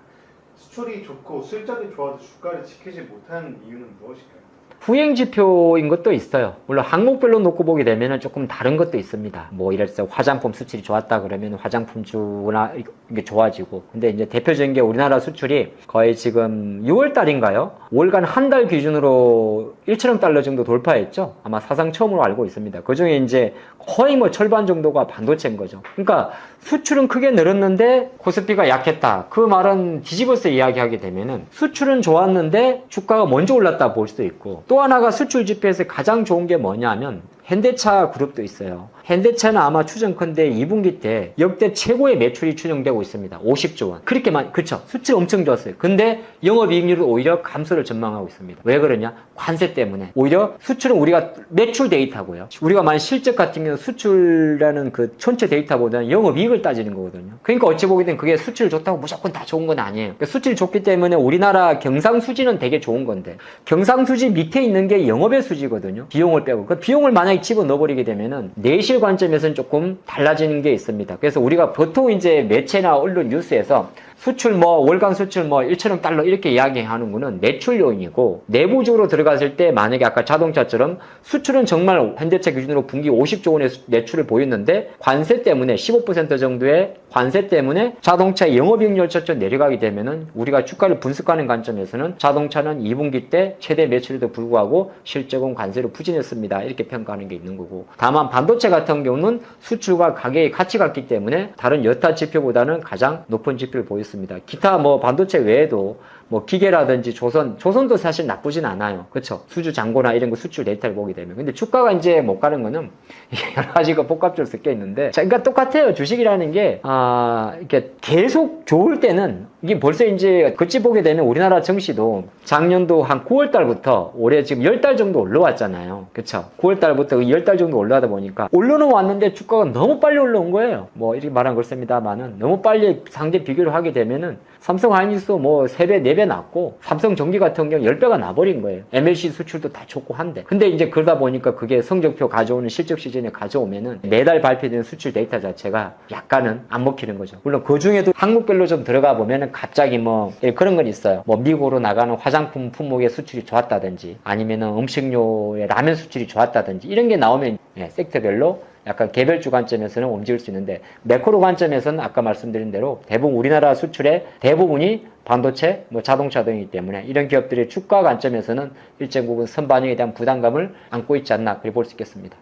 Speaker 2: 수출이 좋고 실적이 좋아도 주가를 지키지 못한 이유는 무엇일까요?
Speaker 3: 후행 지표인 것도 있어요. 물론 항목별로 놓고 보게 되면 조금 다른 것도 있습니다. 뭐 이럴 때 화장품 수출이 좋았다 그러면 화장품주나 이게 좋아지고. 근데 이제 대표적인 게 우리나라 수출이 거의 지금 6월 달인가요? 월간 한 달 기준으로 1천억 달러 정도 돌파했죠. 아마 사상 처음으로 알고 있습니다. 그 중에 이제 거의 뭐 절반 정도가 반도체인 거죠. 그러니까 수출은 크게 늘었는데 코스피가 약했다. 그 말은 뒤집어서 이야기하게 되면은 수출은 좋았는데 주가가 먼저 올랐다 볼 수도 있고 또 하나가 수출 지표에서 가장 좋은 게 뭐냐면 현대차 그룹도 있어요. 현대차는 아마 추정컨대 2분기 때 역대 최고의 매출이 추정되고 있습니다. 50조 원. 그렇게 많이, 그쵸. 수출 엄청 좋았어요. 근데 영업이익률은 오히려 감소를 전망하고 있습니다. 왜 그러냐? 관세 때문에. 오히려 수출은 우리가 매출 데이터고요. 우리가 만약 실적 같은 경우는 수출이라는 그 전체 데이터보다는 영업이익을 따지는 거거든요. 그러니까 어찌 보게 되면 그게 수출 좋다고 무조건 다 좋은 건 아니에요. 그러니까 수출이 좋기 때문에 우리나라 경상수지는 되게 좋은 건데 경상수지 밑에 있는 게 영업의 수지거든요. 비용을 빼고. 그 비용을 만약에 집어넣어버리게 되면은 내실 관점에서는 조금 달라지는 게 있습니다. 그래서 우리가 보통 이제 매체나 언론 뉴스에서 수출 월간 수출 1천억 달러 이렇게 이야기하는 거는 매출 요인이고 내부적으로 들어갔을 때 만약에 아까 자동차처럼 수출은 정말 현대차 기준으로 분기 50조 원의 매출을 보였는데 관세 때문에 15% 정도의 관세 때문에 자동차 영업이익률 저쪽 내려가게 되면은 우리가 주가를 분석하는 관점에서는 자동차는 2분기 때 최대 매출에도 불구하고 실적은 관세로 부진했습니다. 이렇게 평가하는 게 있는 거고 다만 반도체 같은 경우는 수출과 가격이 같이 갔기 때문에 다른 여타 지표보다는 가장 높은 지표를 보였습니다. 기타 반도체 외에도 기계라든지 조선도 사실 나쁘진 않아요. 그쵸? 수주 잔고나 이런 거 수출 데이터를 보게 되면. 근데 주가가 이제 못 가는 거는 여러 가지가 복합적으로 섞여 있는데. 자, 그러니까 똑같아요. 주식이라는 게, 이렇게 계속 좋을 때는 이게 벌써 이제 그치 보게 되면 우리나라 증시도 작년도 한 9월 달부터 올해 지금 10달 정도 올라왔잖아요. 그쵸? 9월 달부터 10달 정도 올라가다 보니까 올라는 왔는데 주가가 너무 빨리 올라온 거예요. 이렇게 말한 걸습니다만은 너무 빨리 상대 비교를 하게 되면은 삼성 하이닉스 3배, 4배 났고 삼성 전기 같은 경우 10배가 나버린 거예요. MLC 수출도 다 좋고 한데. 근데 이제 그러다 보니까 그게 성적표 가져오는 실적 시즌에 가져오면은 매달 발표되는 수출 데이터 자체가 약간은 안 먹히는 거죠. 물론 그 중에도 항목별로 좀 들어가 보면은 갑자기 그런 건 있어요. 미국으로 나가는 화장품 품목의 수출이 좋았다든지 아니면은 음식료의 라면 수출이 좋았다든지 이런 게 나오면 섹터별로 약간 개별주 관점에서는 움직일 수 있는데 매크로 관점에서는 아까 말씀드린 대로 대부분 우리나라 수출의 대부분이 반도체, 자동차 등이기 때문에 이런 기업들의 주가 관점에서는 일정 부분 선반영에 대한 부담감을 안고 있지 않나 그렇게 볼 수 있겠습니다.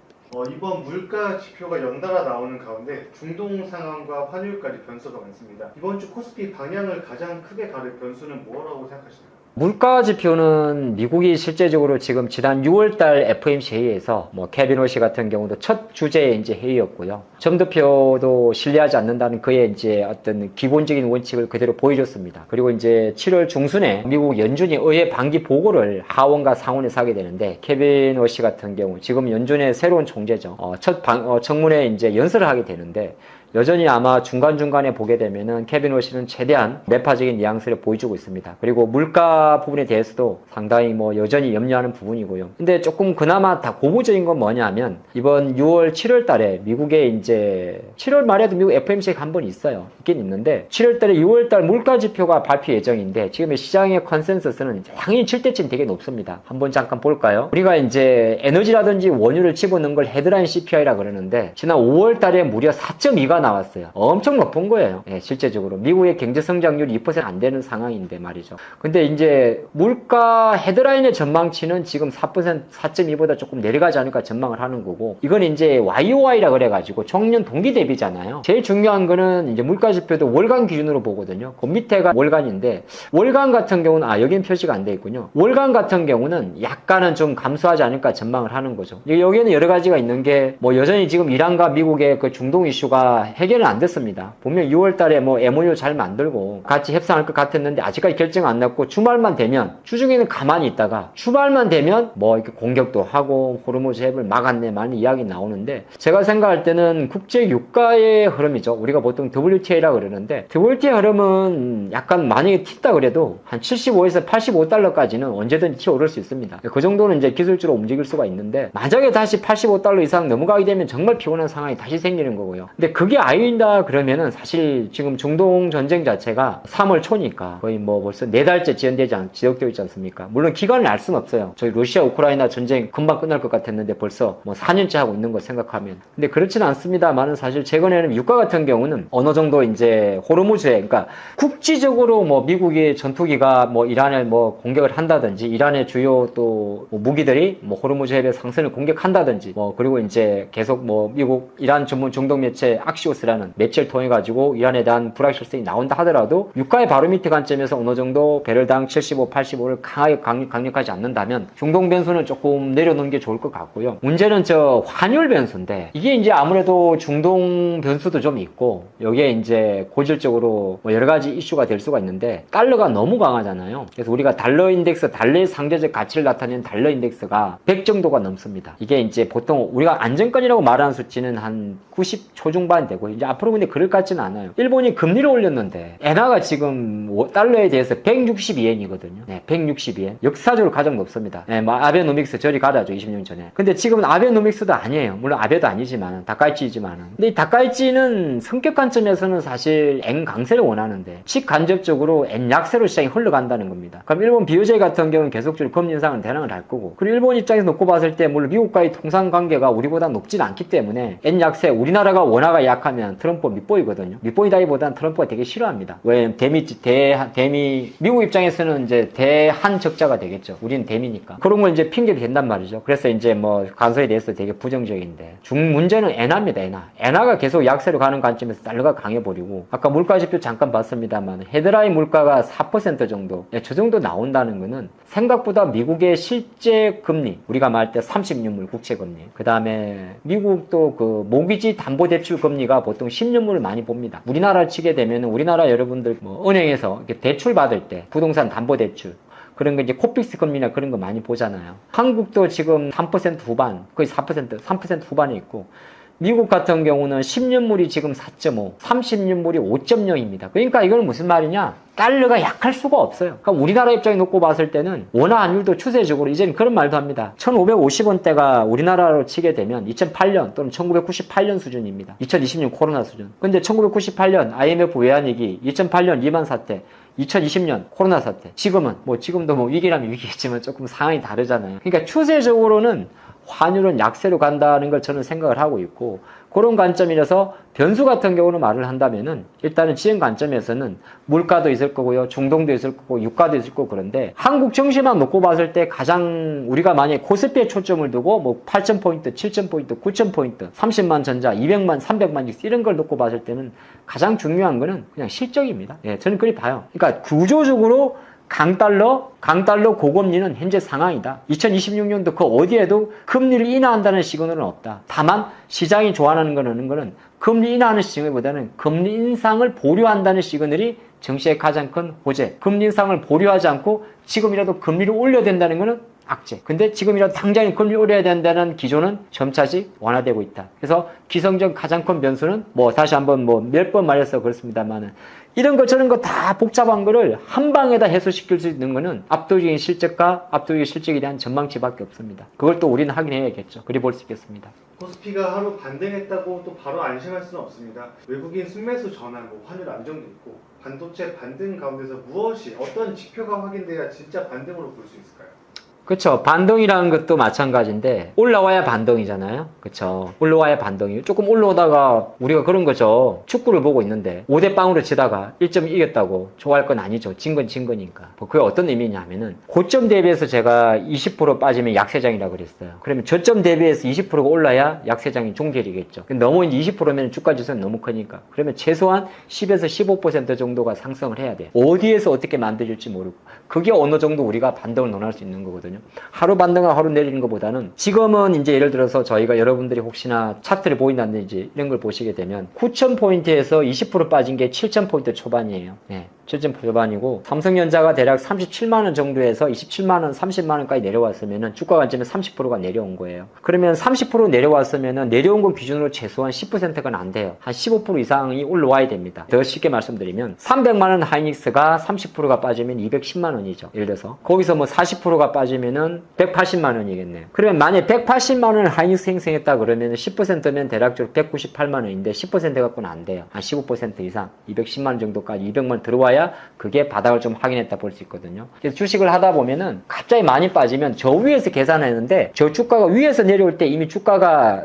Speaker 2: 이번 물가 지표가 연달아 나오는 가운데 중동 상황과 환율까지 변수가 많습니다. 이번 주 코스피 방향을 가장 크게 가를 변수는 뭐라고 생각하시나요?
Speaker 3: 물가 지표는 미국이 실제적으로 지금 지난 6월달 FOMC 회의에서 뭐 케빈 워시 같은 경우도 첫 주제의 이제 회의였고요. 점도표도 신뢰하지 않는다는 그의 이제 어떤 기본적인 원칙을 그대로 보여줬습니다. 그리고 이제 7월 중순에 미국 연준이 의회 반기 보고를 하원과 상원에서 하게 되는데 케빈 워시 같은 경우 지금 연준의 새로운 총재죠. 첫 청문회 이제 연설을 하게 되는데 여전히 아마 중간중간에 보게 되면은 케빈 워시는 최대한 매파적인 뉘앙스를 보여주고 있습니다. 그리고 물가 부분에 대해서도 상당히 뭐 여전히 염려하는 부분이고요. 근데 조금 그나마 다 고무적인 건 뭐냐면 이번 6월, 7월 달에 미국에 이제 7월 말에도 미국 FOMC가 한 번 있어요. 있긴 있는데 7월 달에 6월 달 물가 지표가 발표 예정인데 지금의 시장의 컨센서스는 당연히 7대쯤 되게 높습니다. 한번 잠깐 볼까요? 우리가 이제 에너지라든지 원유를 집어넣은 걸 헤드라인 CPI라 그러는데 지난 5월 달에 무려 4.2가 나왔어요. 엄청 높은 거예요. 예, 실제적으로 미국의 경제 성장률이 2% 안 되는 상황인데 말이죠. 근데 이제 물가 헤드라인의 전망치는 지금 4%, 4.2보다 조금 내려가지 않을까 전망을 하는 거고 이건 이제 YOY라 그래가지고 청년 동기 대비잖아요. 제일 중요한 거는 이제 물가 지표도 월간 기준으로 보거든요. 그 밑에가 월간인데 월간 같은 경우는 여기는 표시가 안 돼 있군요. 월간 같은 경우는 약간은 좀 감소하지 않을까 전망을 하는 거죠. 여기에는 여러 가지가 있는 게 뭐 여전히 지금 이란과 미국의 그 중동 이슈가 해결은 안 됐습니다. 분명 6월 달에 뭐 MOU 잘 만들고 같이 협상할 것 같았는데 아직까지 결정 안 났고 주말만 되면 주중에는 가만히 있다가 주말만 되면 뭐 이렇게 공격도 하고 호르무즈 해협을 막았네 많은 이야기 나오는데 제가 생각할 때는 국제 유가의 흐름이죠. 우리가 보통 WTI라 그러는데 WTI 흐름은 약간 만약에 튀다 그래도 한 75에서 85달러까지는 언제든지 튀어오를 수 있습니다. 그 정도는 이제 기술적으로 움직일 수가 있는데 만약에 다시 85달러 이상 넘어가게 되면 정말 피곤한 상황이 다시 생기는 거고요. 근데 그게 아니다 그러면은 사실 지금 중동 전쟁 자체가 3월 초니까 거의 뭐 벌써 4달째 지연되어 있지 않습니까? 물론 기간을 알 수는 없어요. 저희 러시아 우크라이나 전쟁 금방 끝날 것 같았는데 벌써 뭐 4년째 하고 있는 거 생각하면 근데 그렇지는 않습니다만은 사실 최근에는 유가 같은 경우는 어느 정도 이제 호르무즈에 그러니까 국지적으로 뭐 미국의 전투기가 뭐 이란을 뭐 공격을 한다든지 이란의 주요 또뭐 무기들이 뭐 호르무즈 해협의 상선을 공격한다든지 뭐 그리고 이제 계속 뭐 미국 이란 전문 중동 매체 악시오스라는 매체를 통해 가지고 이란에 대한 불확실성이 나온다 하더라도 유가의 바로 밑에 관점에서 어느 정도 배럴당 75, 85를 강하게 강력하지 않는다면 중동 변수는 조금 내려놓는 게 좋을 것 같고요. 문제는 저 환율 변수인데 이게 이제 아무래도 중동 변수도 좀 있고 여기에 이제 고질적으로 뭐 여러 가지 이슈가 될 수가 있는데 달러가 너무 강하잖아요. 그래서 우리가 달러 인덱스, 달러의 상대적 가치를 나타내는 달러 인덱스가 100 정도가 넘습니다. 이게 이제 보통 우리가 안정권이라고 말하는 수치는 한 90 초중반 되고 이제 앞으로 근데 그럴 것 같지는 않아요. 일본이 금리를 올렸는데 엔화가 지금 달러에 대해서 162엔이거든요. 네, 162엔. 역사적으로 가장 높습니다. 네, 뭐 아베노믹스 저리 가라죠. 20년 전에. 근데 지금은 아베노믹스도 아니에요. 물론 아베도 아니지만 다카이치이지만은. 근데 이 다카이치는 성격 관점에서는 사실 엔 강세를 원하는데 직간접적으로 엔 약세로 시장이 흘러간다는 겁니다. 그럼 일본 BOJ 같은 경우는 계속적으로 금리 인상을 대응을 할 거고 그리고 일본 입장에서 놓고 봤을 때 물론 미국과의 통상 관계가 우리보다 높진 않기 때문에 엔 약세 우리나라가 원화가 약하면 트럼프 밑보이거든요. 밑보이다기보다는 트럼프가 되게 싫어합니다. 왜 대미 미국 입장에서는 이제 대한 적자가 되겠죠. 우리는 대미니까. 그런 걸 이제 핑계를 댄단 말이죠. 그래서 이제 뭐 관세에 대해서 되게 부정적인데 문제는 엔화입니다. 엔화가 계속 약세로 가는 관점에서 달러가 강해버리고 아까 물가 지표 잠깐 봤습니다만 헤드라인 물가가 4% 정도 저 정도 나온다는 거는 생각보다 미국의 실제 금리 우리가 말할 때 30년물 국채 금리 그 다음에 미국도 그 모기지 담보대출 금리가 보통 10년물을 많이 봅니다. 우리나라를 치게 되면 우리나라 여러분들 뭐 은행에서 이렇게 대출 받을 때 부동산 담보대출 그런 거 이제 코픽스 금리나 그런 거 많이 보잖아요. 한국도 지금 3% 후반 거의 3% 후반에 있고 미국 같은 경우는 10년물이 지금 4.5, 30년물이 5.0입니다. 그러니까 이건 무슨 말이냐? 달러가 약할 수가 없어요. 그러니까 우리나라 입장에 놓고 봤을 때는 원화 환율도 추세적으로 이제는 그런 말도 합니다. 1550원대가 우리나라로 치게 되면 2008년 또는 1998년 수준입니다. 2020년 코로나 수준. 근데 1998년 IMF 외환위기, 2008년 리만 사태, 2020년 코로나 사태. 지금도 뭐 위기라면 위기겠지만 조금 상황이 다르잖아요. 그러니까 추세적으로는 환율은 약세로 간다는 걸 저는 생각을 하고 있고 그런 관점이라서 변수 같은 경우는 말을 한다면은 일단은 지금 관점에서는 물가도 있을 거고요. 중동도 있을 거고 유가도 있을 거고 그런데 한국 증시만 놓고 봤을 때 가장 우리가 만약에 코스피에 초점을 두고 뭐 8,000포인트, 7,000포인트, 9,000포인트, 30만 전자, 200만, 300만 이런 걸 놓고 봤을 때는 가장 중요한 거는 그냥 실적입니다. 예, 저는 그리 봐요. 그러니까 구조적으로 강달러 고금리는 현재 상황이다. 2026년도 그 어디에도 금리를 인하한다는 시그널은 없다. 다만 시장이 좋아하는 거는 금리 인하하는 시그널보다는 금리 인상을 보류한다는 시그널이 증시의 가장 큰 호재. 금리 인상을 보류하지 않고 지금이라도 금리를 올려야 된다는 거는 악재. 근데 지금이라도 당장에 금리 올려야 된다는 기조는 점차씩 완화되고 있다. 그래서 기성적 가장 큰 변수는 다시 한번 몇 번 말해서 그렇습니다만은 이런 거 저런 거 다 복잡한 거를 한 방에다 해소시킬 수 있는 거는 압도적인 실적과 압도적인 실적에 대한 전망치밖에 없습니다. 그걸 또 우리는 확인해야겠죠. 그리 볼 수 있겠습니다.
Speaker 2: 코스피가 하루 반등했다고 또 바로 안심할 수는 없습니다. 외국인 순매수 전환, 환율 안정도 있고 반도체 반등 가운데서 무엇이 어떤 지표가 확인돼야 진짜 반등으로 볼 수 있을까요?
Speaker 3: 그렇죠. 반등이라는 것도 마찬가지인데 올라와야 반등이잖아요. 그렇죠. 올라와야 반등이에요. 조금 올라오다가 우리가 그런 거죠. 축구를 보고 있는데 5대 0으로 지다가 1점 이겼다고 좋아할 건 아니죠. 진 건 진 거니까. 그게 어떤 의미냐면은 고점 대비해서 제가 20% 빠지면 약세장이라고 그랬어요. 그러면 저점 대비해서 20%가 올라야 약세장이 종결이겠죠. 너무 이제 20%면 주가 지수는 너무 크니까. 그러면 최소한 10에서 15% 정도가 상승을 해야 돼. 어디에서 어떻게 만들릴지 모르고. 그게 어느 정도 우리가 반등을 논할 수 있는 거거든요. 하루 반등하고 하루 내리는 것보다는 지금은 이제 예를 들어서 저희가 여러분들이 혹시나 차트를 보인다든지 이런 걸 보시게 되면 9,000포인트에서 20% 빠진 게 7,000포인트 초반이에요. 네. 7,000 초반이고 삼성전자가 대략 37만원 정도에서 27만원, 30만원까지 내려왔으면은 주가 관점에 30%가 내려온 거예요. 그러면 30% 내려왔으면은 내려온 거 기준으로 최소한 10%가 안 돼요. 한 15% 이상이 올라와야 됩니다. 더 쉽게 말씀드리면 300만원 하이닉스가 30%가 빠지면 210만원이죠. 예를 들어서 거기서 40%가 빠지면은 180만원이겠네요. 그러면 만약에 180만원 하이닉스 행성했다 그러면 10%면 대략적으로 198만원인데 10% 갖고는 안 돼요. 한 15% 이상 210만원 정도까지 200만원 들어와야 그게 바닥을 좀 확인했다 볼 수 있거든요. 그래서 주식을 하다 보면은 갑자기 많이 빠지면 저 위에서 계산했는데 저 주가가 위에서 내려올 때 이미 주가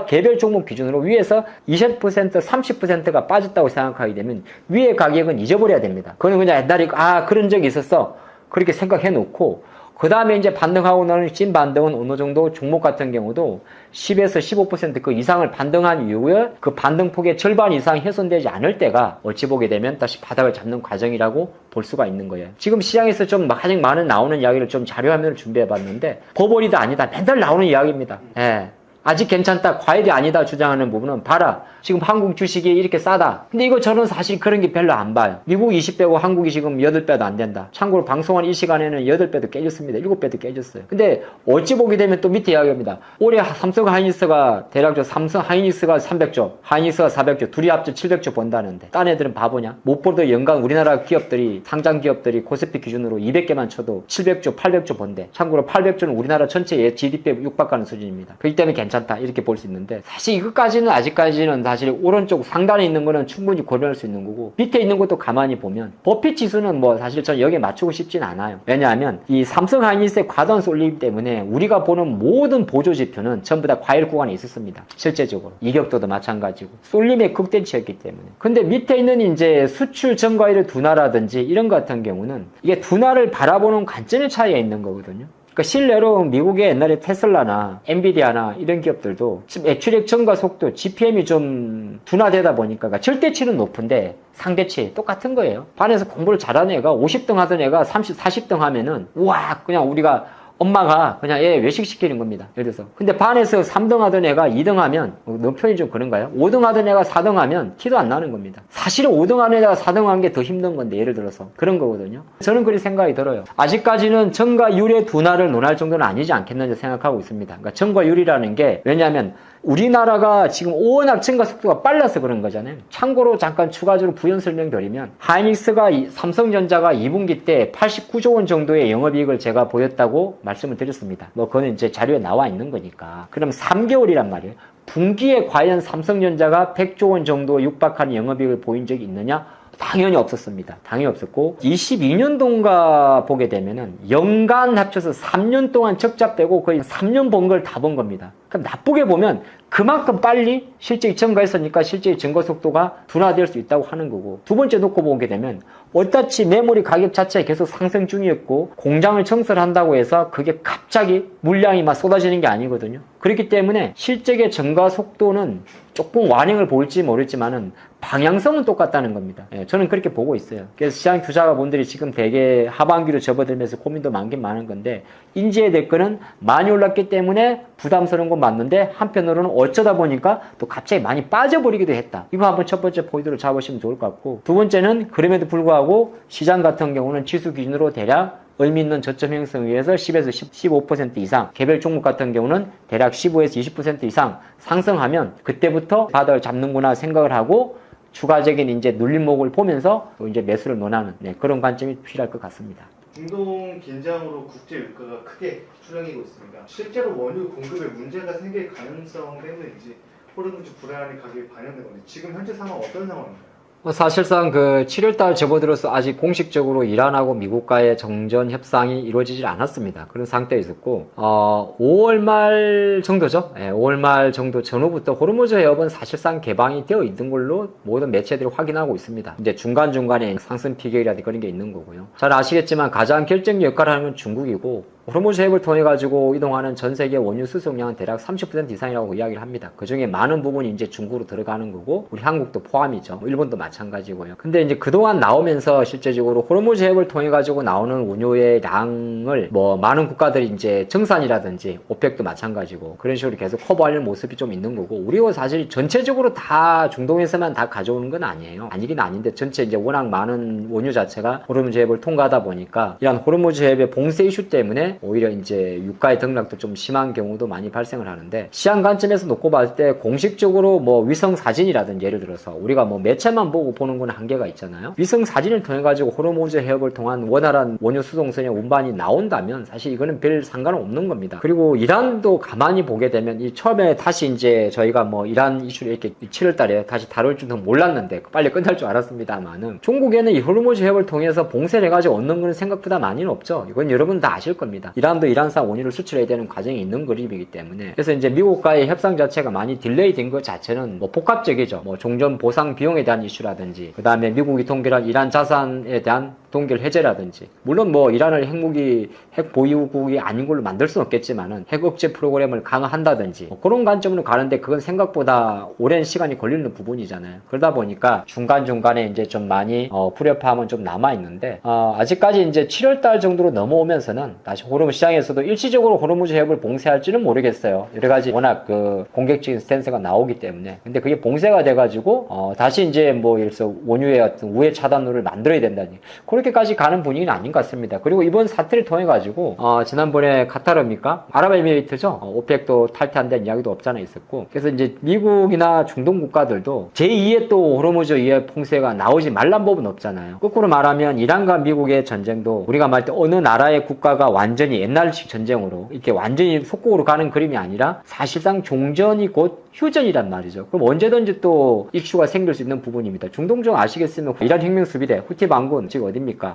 Speaker 3: 개별 종목 기준으로 위에서 20% 30%가 빠졌다고 생각하게 되면 위의 가격은 잊어버려야 됩니다. 그거는 그냥 옛날에 그런 적이 있었어 그렇게 생각해 놓고 그 다음에 이제 반등하고 나는 찐 반등은 어느 정도 종목 같은 경우도 10에서 15% 그 이상을 반등한 이후에 그 반등폭의 절반 이상 훼손되지 않을 때가 어찌 보게 되면 다시 바닥을 잡는 과정이라고 볼 수가 있는 거예요. 지금 시장에서 좀 가장 많은 나오는 이야기를 좀 자료화면을 준비해 봤는데 버블이다 아니다 맨날 나오는 이야기입니다. 예. 아직 괜찮다, 과열이 아니다 주장하는 부분은 봐라. 지금 한국 주식이 이렇게 싸다. 근데 이거 저는 사실 그런 게 별로 안 봐요. 미국 20배고 한국이 지금 8배도 안 된다. 참고로 방송한 이 시간에는 8배도 깨졌습니다. 7배도 깨졌어요. 근데 어찌 보게 되면 또 밑에 이야기합니다. 올해 삼성 하이닉스가 대략적으로 삼성 하이닉스가 300조, 하이닉스가 400조, 둘이 합쳐 700조 번다는데 딴 애들은 바보냐? 무엇보다 연간 우리나라 기업들이, 상장 기업들이 코스피 기준으로 200개만 쳐도 700조, 800조 번대. 참고로 800조는 우리나라 전체의 GDP에 육박하는 수준입니다. 그렇기 때문에 괜찮다 이렇게 볼 수 있는데 사실 이것까지는 아직까지는 사실 오른쪽 상단에 있는 거는 충분히 고려할 수 있는 거고 밑에 있는 것도 가만히 보면 버핏 지수는 사실 전 여기에 맞추고 싶진 않아요. 왜냐하면 이 삼성 하이닉스의 과도한 쏠림 때문에 우리가 보는 모든 보조 지표는 전부 다 과열 구간에 있었습니다. 실제적으로 이격도도 마찬가지고 쏠림의 극대치였기 때문에. 근데 밑에 있는 이제 수출 전과율의 둔화라든지 이런 것 같은 경우는 이게 둔화를 바라보는 관점의 차이가 있는 거거든요. 그러니까 실내로 미국의 옛날에 테슬라나 엔비디아나 이런 기업들도 지금 매출액 증가 속도 GPM이 좀 둔화되다 보니까 그러니까 절대치는 높은데 상대치 똑같은 거예요. 반에서 공부를 잘하는 애가 50등 하던 애가 30, 40등 하면은 우와 그냥 우리가 엄마가 그냥 얘 외식시키는 겁니다. 예를 들어서. 근데 반에서 3등 하던 애가 2등 하면, 너무 표현이 좀 그런가요? 5등 하던 애가 4등 하면 티도 안 나는 겁니다. 사실은 5등 하는 애가 4등 한 게 더 힘든 건데, 예를 들어서. 그런 거거든요. 저는 그렇게 생각이 들어요. 아직까지는 정가율의 둔화를 논할 정도는 아니지 않겠는지 생각하고 있습니다. 그러니까 정가율이라는 게, 왜냐하면 우리나라가 지금 워낙 증가 속도가 빨라서 그런 거잖아요. 참고로 잠깐 추가적으로 부연 설명드리면 하이닉스가 삼성전자가 2분기 때 89조 원 정도의 영업이익을 제가 보였다고 말씀을 드렸습니다. 그거는 이제 자료에 나와 있는 거니까. 그럼 3개월이란 말이에요. 분기에 과연 삼성전자가 100조 원 정도 육박하는 영업이익을 보인 적이 있느냐? 당연히 없었습니다. 당연히 없었고 22년도인가 보게 되면은 연간 합쳐서 3년 동안 적자 빼고 거의 3년 번 걸 다 본 겁니다. 그럼 나쁘게 보면 그만큼 빨리 실적이 증가했으니까 실적의 증가 속도가 둔화될 수 있다고 하는 거고, 두 번째 놓고 보게 되면 어떻지 메모리 가격 자체가 계속 상승 중이었고 공장을 청설한다고 해서 그게 갑자기 물량이 막 쏟아지는 게 아니거든요. 그렇기 때문에 실적의 증가 속도는 조금 완행을 보일지 모르겠지만은 방향성은 똑같다는 겁니다. 예, 저는 그렇게 보고 있어요. 그래서 시장 투자가분들이 지금 되게 하반기로 접어들면서 고민도 많긴 많은 건데 인지해야 될 거는 많이 올랐기 때문에 부담스러운 건 맞는데 한편으로는 어쩌다 보니까 또 갑자기 많이 빠져버리기도 했다. 이거 한번 첫 번째 포인트로 잡으시면 좋을 것 같고 두 번째는 그럼에도 불구하고 시장 같은 경우는 지수 기준으로 대략 의미 있는 저점 형성에 의해서 10에서 15% 이상, 개별 종목 같은 경우는 대략 15에서 20% 이상 상승하면 그때부터 바닥을 잡는구나 생각을 하고 추가적인 이제 눌림목을 보면서 또 이제 매수를 논하는 그런 관점이 필요할 것 같습니다.
Speaker 2: 중동 긴장으로 국제 유가가 크게 출렁이고 있습니다. 실제로 원유 공급에 문제가 생길 가능성 때문인지 호르무즈 불안이 가격에 반영된 건데 지금 현재 상황 어떤 상황인가요?
Speaker 1: 사실상 그 7월달 접어들어서 아직 공식적으로 이란하고 미국과의 정전 협상이 이루어지질 않았습니다. 그런 상태에 있었고 5월 말 정도죠. 5월 말 정도 전후부터 호르무즈 해협은 사실상 개방이 되어 있는 걸로 모든 매체들이 확인하고 있습니다. 이제 중간중간에 상승 피격이라든지 그런 게 있는 거고요. 잘 아시겠지만 가장 결정적 역할을 하는 건 중국이고 호르무즈 해협을 통해 가지고 이동하는 전 세계 원유 수송량은 대략 30% 이상이라고 이야기를 합니다. 그 중에 많은 부분이 이제 중국으로 들어가는 거고 우리 한국도 포함이죠. 일본도 마찬가지고요. 근데 이제 그동안 나오면서 실제적으로 호르무즈 해협을 통해 가지고 나오는 원유의 양을 뭐 많은 국가들이 이제 정산이라든지 오펙도 마찬가지고 그런 식으로 계속 커버하려는 모습이 좀 있는 거고 우리가 사실 전체적으로 다 중동에서만 다 가져오는 건 아니에요. 아니긴 아닌데 전체 이제 워낙 많은 원유 자체가 호르무즈 해협을 통과하다 보니까 이런 호르무즈 해협의 봉쇄 이슈 때문에 오히려 이제 유가의 등락도 좀 심한 경우도 많이 발생을 하는데 시장 관점에서 놓고 봤을 때 공식적으로 뭐 위성 사진이라든지 예를 들어서 우리가 뭐 매체만 보고 보는 건 한계가 있잖아요. 위성 사진을 통해 가지고 호르무즈 해협을 통한 원활한 원유 수송선의 운반이 나온다면 사실 이거는 별 상관은 없는 겁니다. 그리고 이란도 가만히 보게 되면 이 처음에 다시 이제 저희가 뭐 이란 이슈를 이렇게 7월 달에 다시 다룰 줄도 몰랐는데 빨리 끝날 줄 알았습니다만은 중국에는 이 호르무즈 해협을 통해서 봉쇄를 해가지고 얻는 거는 생각보다 많이는 없죠. 이건 여러분 다 아실 겁니다. 이란도 이란산 원유를 수출해야 되는 과정이 있는 그림이기 때문에 그래서 이제 미국과의 협상 자체가 많이 딜레이 된 것 자체는 뭐 복합적이죠. 뭐 종전 보상 비용에 대한 이슈라든지 그 다음에 미국이 동결한 이란 자산에 대한 동결 해제라든지 물론 뭐 이란을 핵 보유국이 아닌 걸로 만들 수는 없겠지만은 핵 억제 프로그램을 강화한다든지 뭐 그런 관점으로 가는데 그건 생각보다 오랜 시간이 걸리는 부분이잖아요. 그러다 보니까 중간중간에 이제 좀 많이 불협화음은 좀 남아있는데 아직까지 이제 7월달 정도로 넘어오면서는 다시 호르무즈 시장에서도 일시적으로 호르무즈 해협을 봉쇄할지는 모르겠어요. 여러가지 워낙 그 공격적인 스탠스가 나오기 때문에 근데 그게 봉쇄가 돼가지고 다시 이제 뭐 예를 들어서 원유의 어떤 우회 차단로를 만들어야 된다니 그렇게까지 가는 분위기는 아닌 것 같습니다. 그리고 이번 사태를 통해 가지고 지난번에 카타르입니까? 아랍에미레이트죠. 오펙도 탈퇴한다는 이야기도 없잖아 있었고 그래서 이제 미국이나 중동 국가들도 제2의 또 호르무즈 이해 봉쇄가 나오지 말란 법은 없잖아요. 거꾸로 말하면 이란과 미국의 전쟁도 우리가 말할 때 어느 나라의 국가가 완전히 옛날식 전쟁으로 이렇게 완전히 속국으로 가는 그림이 아니라 사실상 종전이 곧 휴전이란 말이죠. 그럼 언제든지 또 이슈가 생길 수 있는 부분입니다. 중동정 아시겠으면 이란 혁명수비대 후티 반군 지금 어딥니까?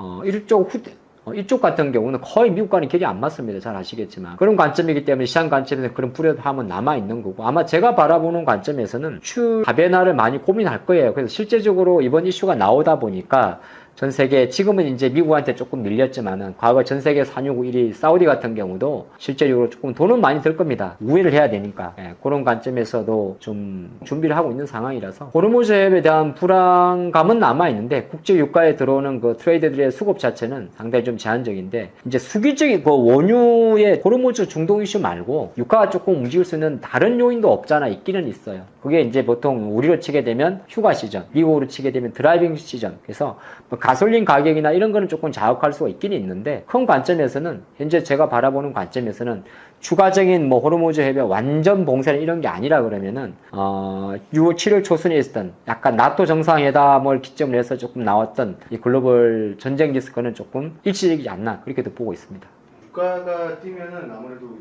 Speaker 1: 이쪽 같은 경우는 거의 미국과는 결이 안 맞습니다. 잘 아시겠지만 그런 관점이기 때문에 시장 관점에서 그런 불협화음은 남아있는 거고 아마 제가 바라보는 관점에서는 추 다변화를 많이 고민할 거예요. 그래서 실제적으로 이번 이슈가 나오다 보니까 전 세계 지금은 이제 미국한테 조금 밀렸지만은 과거 전 세계 산유국 1위 사우디 같은 경우도 실제적으로 조금 돈은 많이 들 겁니다. 우회를 해야 되니까 그런 관점에서도 좀 준비를 하고 있는 상황이라서 호르무즈 해협에 대한 불안감은 남아 있는데 국제 유가에 들어오는 그 트레이드들의 수급 자체는 상당히 좀 제한적인데 이제 수기적인 그 원유의 호르무즈 중동 이슈 말고 유가가 조금 움직일 수 있는 다른 요인도 없잖아 있기는 있어요. 그게 이제 보통 우리로 치게 되면 휴가 시즌, 미국으로 치게 되면 드라이빙 시즌. 그래서 뭐 가솔린 가격이나 이런 거는 조금 자극할 수가 있긴 있는데 큰 관점에서는 현재 제가 바라보는 관점에서는 추가적인 뭐 호르무즈 해협의 완전 봉쇄는 이런 게 아니라 그러면은 6월 7월 초순에 있었던 약간 나토 정상회담을 기점으로 해서 조금 나왔던 이 글로벌 전쟁 리스크는 조금 일시적이지 않나 그렇게도 보고 있습니다.
Speaker 2: 유가가 뛰면은 아무래도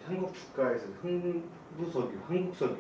Speaker 2: 한국 주가에서 흥부석유, 한국석유,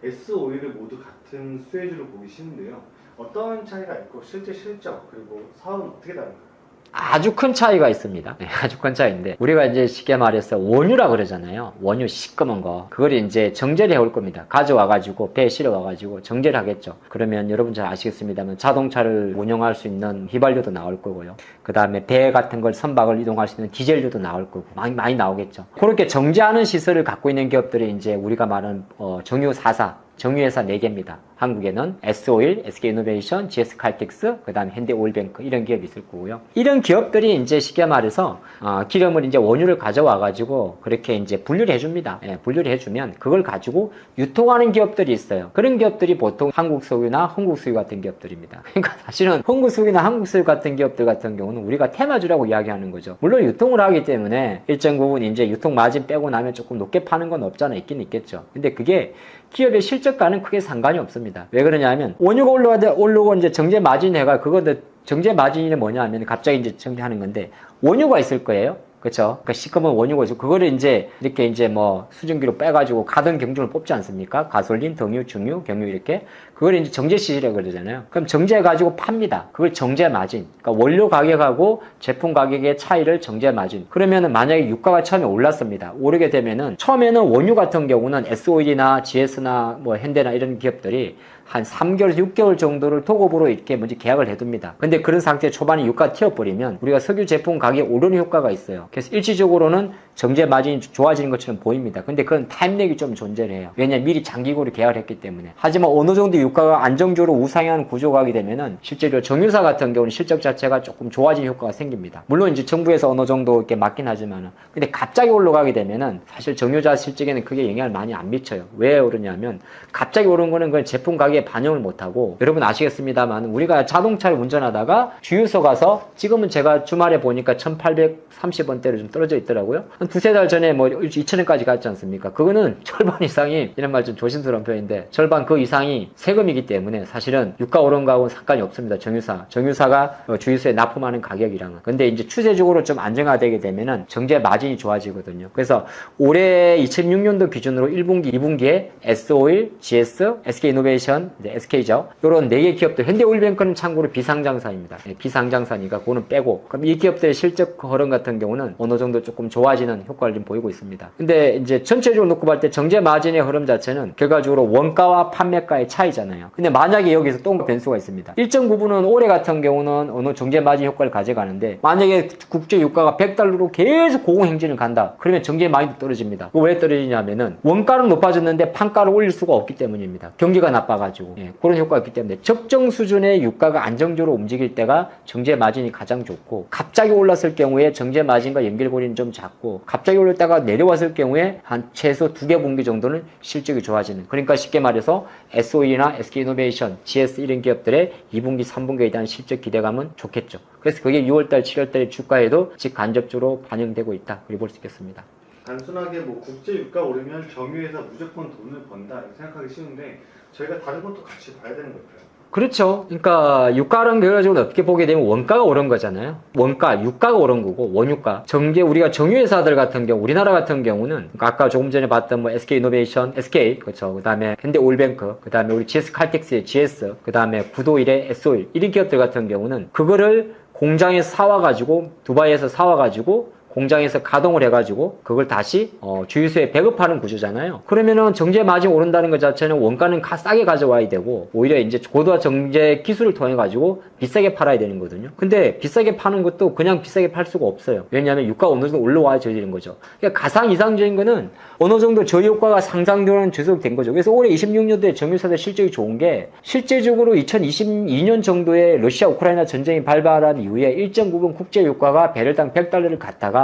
Speaker 2: S-오일을 모두 같은 수혜주로 보기 쉬운데요. 어떤 차이가 있고 실제 실적 그리고 사업은 어떻게 다른가요?
Speaker 3: 아주 큰 차이가 있습니다. 아주 큰 차이인데 우리가 이제 쉽게 말해서 원유라 그러잖아요. 원유 시꺼먼 거 그걸 이제 정제를 해올 겁니다. 가져와가지고 배에 실어와가지고 정제를 하겠죠. 그러면 여러분 잘 아시겠습니다만 자동차를 운영할 수 있는 휘발유도 나올 거고요. 그 다음에 배 같은 걸 선박을 이동할 수 있는 디젤유도 나올 거고 많이 나오겠죠. 그렇게 정제하는 시설을 갖고 있는 기업들이 이제 우리가 말하는 정유 4사 정유회사 4개입니다. 한국에는 S-오일, SK이노베이션, GS칼텍스, 그 다음에 현대오일뱅크 이런 기업이 있을 거고요. 이런 기업들이 이제 쉽게 말해서 기름을 이제 원유를 가져와 가지고 그렇게 이제 분류를 해줍니다. 예, 분류를 해주면 그걸 가지고 유통하는 기업들이 있어요. 그런 기업들이 보통 한국석유나 흥국석유 같은 기업들입니다. 그러니까 사실은 흥국석유나 한국석유 같은 기업들 같은 경우는 우리가 테마주라고 이야기하는 거죠. 물론 유통을 하기 때문에 일정 부분 이제 유통 마진 빼고 나면 조금 높게 파는 건 없잖아. 있긴 있겠죠. 근데 그게 기업의 실적과는 크게 상관이 없습니다. 왜 그러냐면 원유가 올라오고 이제 정제 마진 해가 그거는 정제 마진이 뭐냐 하면 갑자기 이제 정제하는 건데 원유가 있을 거예요. 그렇죠? 그러니까 시커먼 원유가 있고 그거를 이제 이렇게 이제 뭐 수증기로 빼가지고 가던 경중을 뽑지 않습니까? 가솔린, 등유, 중유, 경유 이렇게 그걸 이제 정제 시설이라고 그러잖아요. 그럼 정제해가지고 팝니다. 그걸 정제 마진. 그러니까 원료 가격하고 제품 가격의 차이를 정제 마진. 그러면은 만약에 유가가 처음에 올랐습니다. 오르게 되면은 처음에는 원유 같은 경우는 S-오일이나 GS나 뭐 현대나 이런 기업들이 한 3개월에서 6개월 정도를 도급으로 이렇게 먼저 계약을 해둡니다. 근데 그런 상태에 초반에 유가 튀어버리면 우리가 석유 제품 가격이 오르는 효과가 있어요. 그래서 일시적으로는 정제 마진이 좋아지는 것처럼 보입니다. 근데 그건 타임렉이 좀 존재를 해요. 왜냐면 미리 장기고를 계약을 했기 때문에. 하지만 어느 정도 유가가 안정적으로 우상향하는 구조가 하게 되면은 실제로 정유사 같은 경우는 실적 자체가 조금 좋아지는 효과가 생깁니다. 물론 이제 정부에서 어느 정도 이렇게 맞긴 하지만은. 근데 갑자기 올라가게 되면은 사실 정유사 실적에는 크게 영향을 많이 안 미쳐요. 왜 오르냐면 갑자기 오른 거는 그 제품 가격에 반영을 못하고 여러분 아시겠습니다만 우리가 자동차를 운전하다가 주유소 가서 지금은 제가 주말에 보니까 1830원대로 좀 떨어져 있더라고요. 한 두세 달 전에 뭐 2000원까지 갔지 않습니까? 그거는 절반 이상이 이런 말 좀 조심스러운 표현인데 절반 그 이상이 세금이기 때문에 사실은 유가 오른 거하고는 상관이 없습니다. 정유사가 주유소에 납품하는 가격이랑은. 근데 이제 추세적으로 좀 안정화되게 되면은 정제 마진이 좋아지거든요. 그래서 올해 2006년도 기준으로 1분기, 2분기에 S-오일, GS, SK이노베이션, SK죠. 요런 4개 기업들, 현대오일뱅크는 참고로 비상장사입니다. 비상장사니까 그거는 빼고. 그럼 이 기업들의 실적 흐름 같은 경우는 어느 정도 조금 좋아지는 효과를 좀 보이고 있습니다. 근데 이제 전체적으로 놓고 볼 때 정제 마진의 흐름 자체는 결과적으로 원가와 판매가의 차이잖아요. 근데 만약에 여기서 또 변수가 있습니다. 일정 부분은 올해 같은 경우는 어느 정제 마진 효과를 가져가는데 만약에 국제 유가가 100달러로 계속 고공행진을 간다. 그러면 정제 마진도 떨어집니다. 왜 떨어지냐면은 원가는 높아졌는데 판가를 올릴 수가 없기 때문입니다. 경기가 나빠가지고. 그런 효과가 있기 때문에 적정 수준의 유가가 안정적으로 움직일 때가 정제 마진이 가장 좋고 갑자기 올랐을 경우에 정제 마진과 연결고리는 좀 작고 갑자기 올랐다가 내려왔을 경우에 한 최소 2개 분기 정도는 실적이 좋아지는 그러니까 쉽게 말해서 S-오일이나 SK이노베이션, GS 이런 기업들의 2분기, 3분기에 대한 실적 기대감은 좋겠죠. 그래서 그게 6월달, 7월달의 주가에도 직간접적으로 반영되고 있다. 그렇게 볼 수 있겠습니다.
Speaker 2: 단순하게 뭐 국제 유가 오르면 정유회사 무조건 돈을 번다 이렇게 생각하기 쉬운데 저희가 다른 것도 같이 봐야 되는 걸까요?
Speaker 3: 그렇죠. 그러니까 유가랑 결과적으로 어떻게 보게 되면 원가가 오른 거잖아요. 원가, 유가가 오른 거고 원유가. 우리가 정유회사들 같은 경우, 우리나라 같은 경우는 그러니까 아까 조금 전에 봤던 뭐 SK이노베이션, SK 그렇죠. 그다음에 현대오일뱅크, 그다음에 우리 GS칼텍스의 GS, 그다음에 구도일의 S-오일 이런 기업들 같은 경우는 그거를 공장에서 사와가지고 두바이에서 사와가지고 공장에서 가동을 해가지고 그걸 다시 주유소에 배급하는 구조잖아요. 그러면은 정제 마진 오른다는 것 자체는 원가는 싸게 가져와야 되고 오히려 이제 고도화 정제 기술을 통해 가지고 비싸게 팔아야 되는 거거든요. 근데 비싸게 파는 것도 그냥 비싸게 팔 수가 없어요. 왜냐하면 유가가 어느 정도 올라와야 되는 거죠. 그러니까 가상 이상적인 거는 어느 정도 저희 효과가 상상되는 지속된 거죠. 그래서 올해 26년도에 정유사들 실적이 좋은 게 실제적으로 2022년 정도에 러시아 우크라이나 전쟁이 발발한 이후에 일정 부분 국제 유가가 배럴당 100달러를 갔다가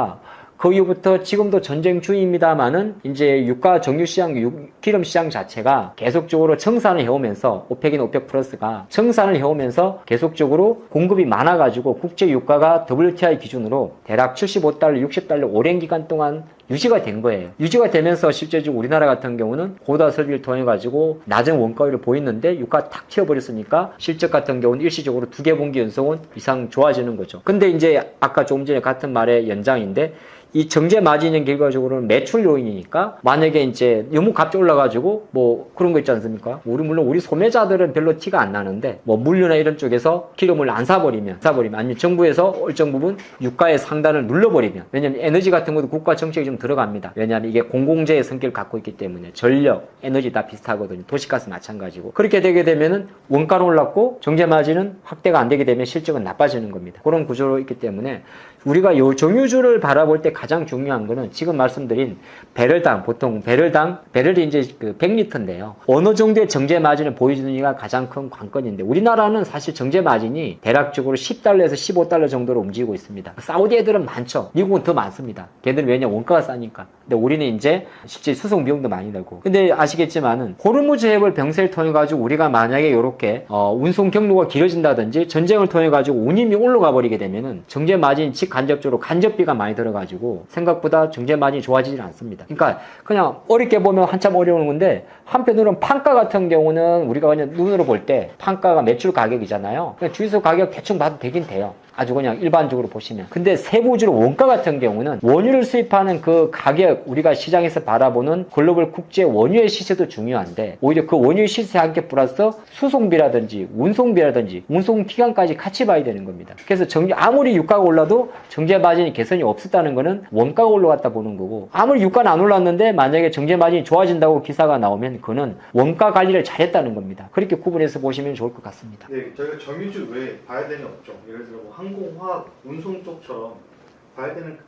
Speaker 3: 그 이후부터 지금도 전쟁 중입니다만은 이제 유가 정유 시장, 기름 시장 자체가 계속적으로 청산을 해오면서 오펙이나 오펙 플러스가 청산을 해오면서 계속적으로 공급이 많아가지고 국제 유가가 WTI 기준으로 대략 75달러, 60달러 오랜 기간 동안 유지가 된 거예요. 유지가 되면서 실제적으로 우리나라 같은 경우는 고도화 설비를 통해 가지고 낮은 원가율을 보이는데 유가가 탁 튀어버렸으니까 실적 같은 경우는 일시적으로 2개 분기 연속은 이상 좋아지는 거죠. 근데 이제 아까 조금 전에 같은 말의 연장인데 이 정제 마진은 결과적으로는 매출 요인이니까 만약에 이제 너무 갑자기 올라가지고 뭐 그런 거 있지 않습니까? 물론 우리 소매자들은 별로 티가 안 나는데 뭐 물류나 이런 쪽에서 기름을 안 사버리면 아니면 정부에서 일정 부분 유가의 상단을 눌러버리면 왜냐면 에너지 같은 것도 국가 정책이 좀 들어갑니다. 왜냐하면 이게 공공재의 성격을 갖고 있기 때문에 전력, 에너지 다 비슷하거든요. 도시가스 마찬가지고 그렇게 되게 되면은 원가는 올랐고 정제 마진은 확대가 안 되게 되면 실적은 나빠지는 겁니다. 그런 구조로 있기 때문에 우리가 요 정유주를 바라볼 때 가장 중요한 거는 지금 말씀드린 배럴당, 보통 배럴이 이제 그 100리터인데요. 어느 정도의 정제 마진을 보여주느냐가 가장 큰 관건인데, 우리나라는 사실 정제 마진이 대략적으로 10달러에서 15달러 정도로 움직이고 있습니다. 사우디 애들은 많죠. 미국은 더 많습니다. 걔들은 왜냐, 원가가 싸니까. 근데 우리는 이제 실제 수송 비용도 많이 들고. 근데 아시겠지만은 호르무즈 해협을 병세를 통해 가지고 우리가 만약에 이렇게 운송 경로가 길어진다든지 전쟁을 통해 가지고 운임이 올라가 버리게 되면은 정제 마진이 직간접적으로 간접비가 많이 들어가지고 생각보다 정제 마진이 좋아지질 않습니다. 그러니까 그냥 어렵게 보면 한참 어려운 건데, 한편으로는 판가 같은 경우는 우리가 그냥 눈으로 볼 때 판가가 매출 가격이잖아요. 그냥 주유소 가격 대충 봐도 되긴 돼요. 아주 그냥 일반적으로 보시면. 근데 세부적으로 원가 같은 경우는 원유를 수입하는 그 가격, 우리가 시장에서 바라보는 글로벌 국제 원유의 시세도 중요한데, 오히려 그 원유 시세 함께 플러스 수송비라든지 운송비라든지 운송 기간까지 같이 봐야 되는 겁니다. 그래서 아무리 유가가 올라도 정제 마진이 개선이 없었다는 거는 원가가 올라갔다 보는 거고, 아무리 유가는 안 올랐는데 만약에 정제 마진이 좋아진다고 기사가 나오면 그거는 원가 관리를 잘했다는 겁니다. 그렇게 구분해서 보시면 좋을 것 같습니다.
Speaker 2: 네, 저희가 정유주 외에 봐야 되는 업종, 예를 들어 뭐 항공, 화학, 운송 쪽처럼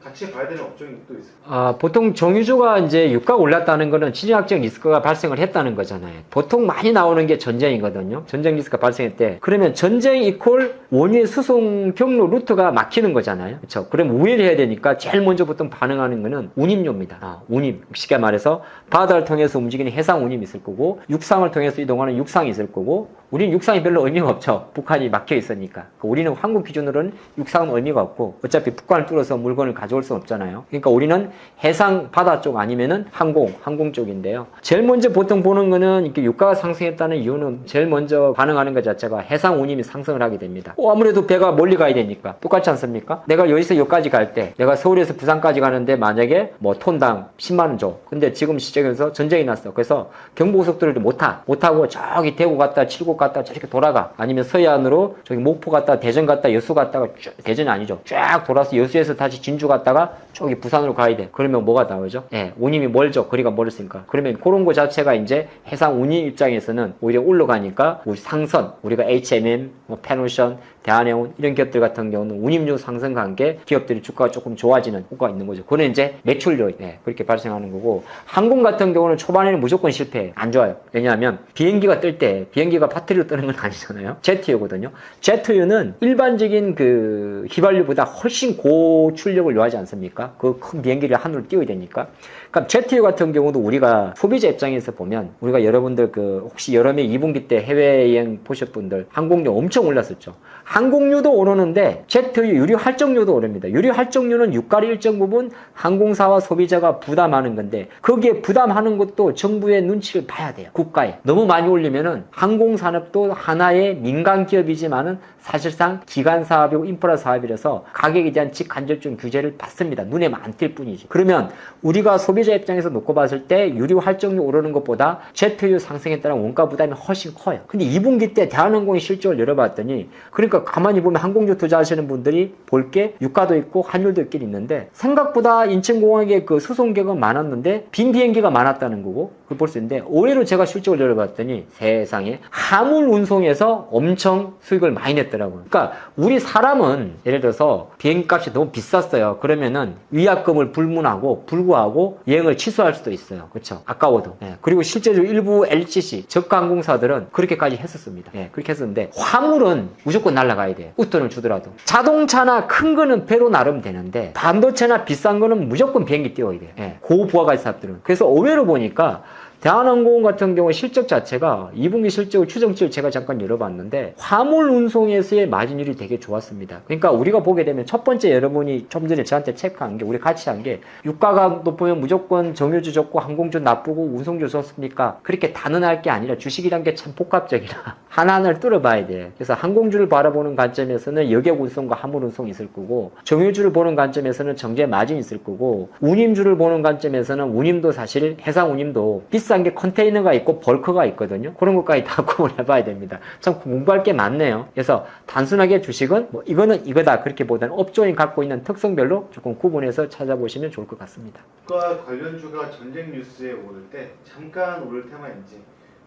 Speaker 2: 같이 봐야 되는 업종이 또 있어요.
Speaker 3: 보통 정유주가 이제 유가가 올랐다는 거는 지정학적 리스크가 발생을 했다는 거잖아요. 보통 많이 나오는 게 전쟁이거든요. 전쟁 리스크가 발생했대. 그러면 전쟁 이퀄 원유의 수송 경로 루트가 막히는 거잖아요. 그렇죠? 그럼 우회를 해야 되니까 제일 먼저 보통 반응하는 거는 운임료입니다. 운임. 쉽게 말해서 바다를 통해서 움직이는 해상 운임이 있을 거고, 육상을 통해서 이동하는 육상이 있을 거고, 우리는 육상이 별로 의미가 없죠. 북한이 막혀 있으니까. 우리는 한국 기준으로는 육상은 의미가 없고, 어차피 북한을 뚫어서 물건을 가져올 수는 없잖아요. 그러니까 우리는 해상 바다 쪽 아니면은 항공 쪽인데요. 제일 먼저 보통 보는 거는 이렇게 유가가 상승했다는 이유는 제일 먼저 반응하는 것 자체가 해상 운임이 상승을 하게 됩니다. 아무래도 배가 멀리 가야 되니까. 똑같지 않습니까? 내가 여기서 여기까지 갈 때, 내가 서울에서 부산까지 가는데 만약에 뭐 톤당 10만 원 줘. 근데 지금 시장에서 전쟁이 났어. 그래서 경부고속도로를 못하고 저기 대구 갔다 칠곡 갔다 저렇게 돌아가. 아니면 서해안으로 저기 목포 갔다 대전 갔다 여수 갔다가 대전이 아니죠. 쫙 돌아서 여수에서 다시 진주 갔다가 저기 부산으로 가야 돼. 그러면 뭐가 나오죠? 운임이 멀죠. 거리가 멀었으니까. 그러면 그런 거 자체가 이제 해상 운임 입장에서는 오히려 올라가니까 우리 상선, 우리가 H&M, 페노션, 대한해운 이런 기업들 같은 경우는 운임료 상승과 함께 기업들이 주가가 조금 좋아지는 효과가 있는 거죠. 그거는 이제 매출료 그렇게 발생하는 거고, 항공 같은 경우는 초반에는 무조건 실패해요. 안 좋아요. 왜냐하면 비행기가 뜰 때 비행기가 바트리로 뜨는 건 아니잖아요. 제트유거든요. 제트유는 일반적인 그 휘발유보다 훨씬 고출력을 요하지 않습니까? 그 큰 비행기를 하늘로 띄워야 되니까. 그러니까 제트유 같은 경우도 우리가 소비자 입장에서 보면, 우리가 여러분들 혹시 여름에 2분기 때 해외여행 보셨 분들 항공료 엄청 올랐었죠. 항공료도 오르는데 제트유 유류 할증료도 오릅니다. 유류 할증료는 유가를 일정 부분 항공사와 소비자가 부담하는 건데, 거기에 부담하는 것도 정부의 눈치를 봐야 돼요. 국가에 너무 많이 올리면은 항공산업도 하나의 민간 기업이지만은 사실상 기간 사업이고 인프라 사업이라서 가격에 대한 직간접적 규제를 받습니다. 눈에만 안 띌 뿐이지. 그러면 우리가 소비자 입장에서 놓고 봤을 때 유류 할증료 오르는 것보다 제트유 상승에 따른 원가 부담이 훨씬 커요. 근데 2분기 때 대한항공의 실적을 열어봤더니, 그러니까 가만히 보면 항공주 투자하시는 분들이 볼 게 유가도 있고 환율도 있긴 있는데, 생각보다 인천공항에 그 수송객은 많았는데 빈 비행기가 많았다는 거고, 그걸 볼 수 있는데, 의외로 제가 실적을 열어봤더니 세상에 화물 운송에서 엄청 수익을 많이 냈더라고요. 그러니까 우리 사람은 예를 들어서 비행기 값이 너무 비쌌어요. 그러면은 위약금을 불구하고 여행을 취소할 수도 있어요. 그렇죠? 아까워도. 그리고 실제로 일부 LCC 저가 항공사들은 그렇게까지 했었습니다. 그렇게 했었는데, 화물은 무조건 날아가야 돼요. 웃돈을 주더라도. 자동차나 큰 거는 배로 나르면 되는데, 반도체나 비싼 거는 무조건 비행기 띄워야 돼요. 고부하가치 사업들은. 그래서 의외로 보니까 대한항공 같은 경우 실적 자체가 2분기 실적을 추정치를 제가 잠깐 열어봤는데, 화물 운송에서의 마진율이 되게 좋았습니다. 그러니까 우리가 보게 되면 첫 번째, 여러분이 좀 전에 저한테 체크한 게, 우리 같이 한 게, 유가가 높으면 무조건 정유주 좋고 항공주 나쁘고 운송주 좋습니까? 그렇게 단언할 게 아니라 주식이란 게 참 복합적이라 하나하나를 뚫어봐야 돼. 그래서 항공주를 바라보는 관점에서는 여객 운송과 화물 운송이 있을 거고, 정유주를 보는 관점에서는 정제 마진이 있을 거고, 운임주를 보는 관점에서는 운임도 사실 해상 운임도 비싼 게 컨테이너가 있고 벌크가 있거든요. 그런 것까지 다 구분을 해봐야 됩니다. 참 공부할 게 많네요. 그래서 단순하게 주식은 뭐 이거는 이거다 그렇게 보다는 업종이 갖고 있는 특성별로 조금 구분해서 찾아보시면 좋을 것 같습니다.
Speaker 2: 국가 관련주가 전쟁 뉴스에 오를 때 잠깐 오를 테마인지,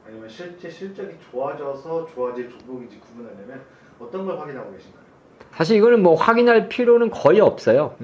Speaker 2: 아니면 실제 실적이 좋아져서 좋아질 종목인지 구분하려면 어떤 걸 확인하고 계신가요?
Speaker 3: 사실 이거는 뭐 확인할 필요는 거의 없어요.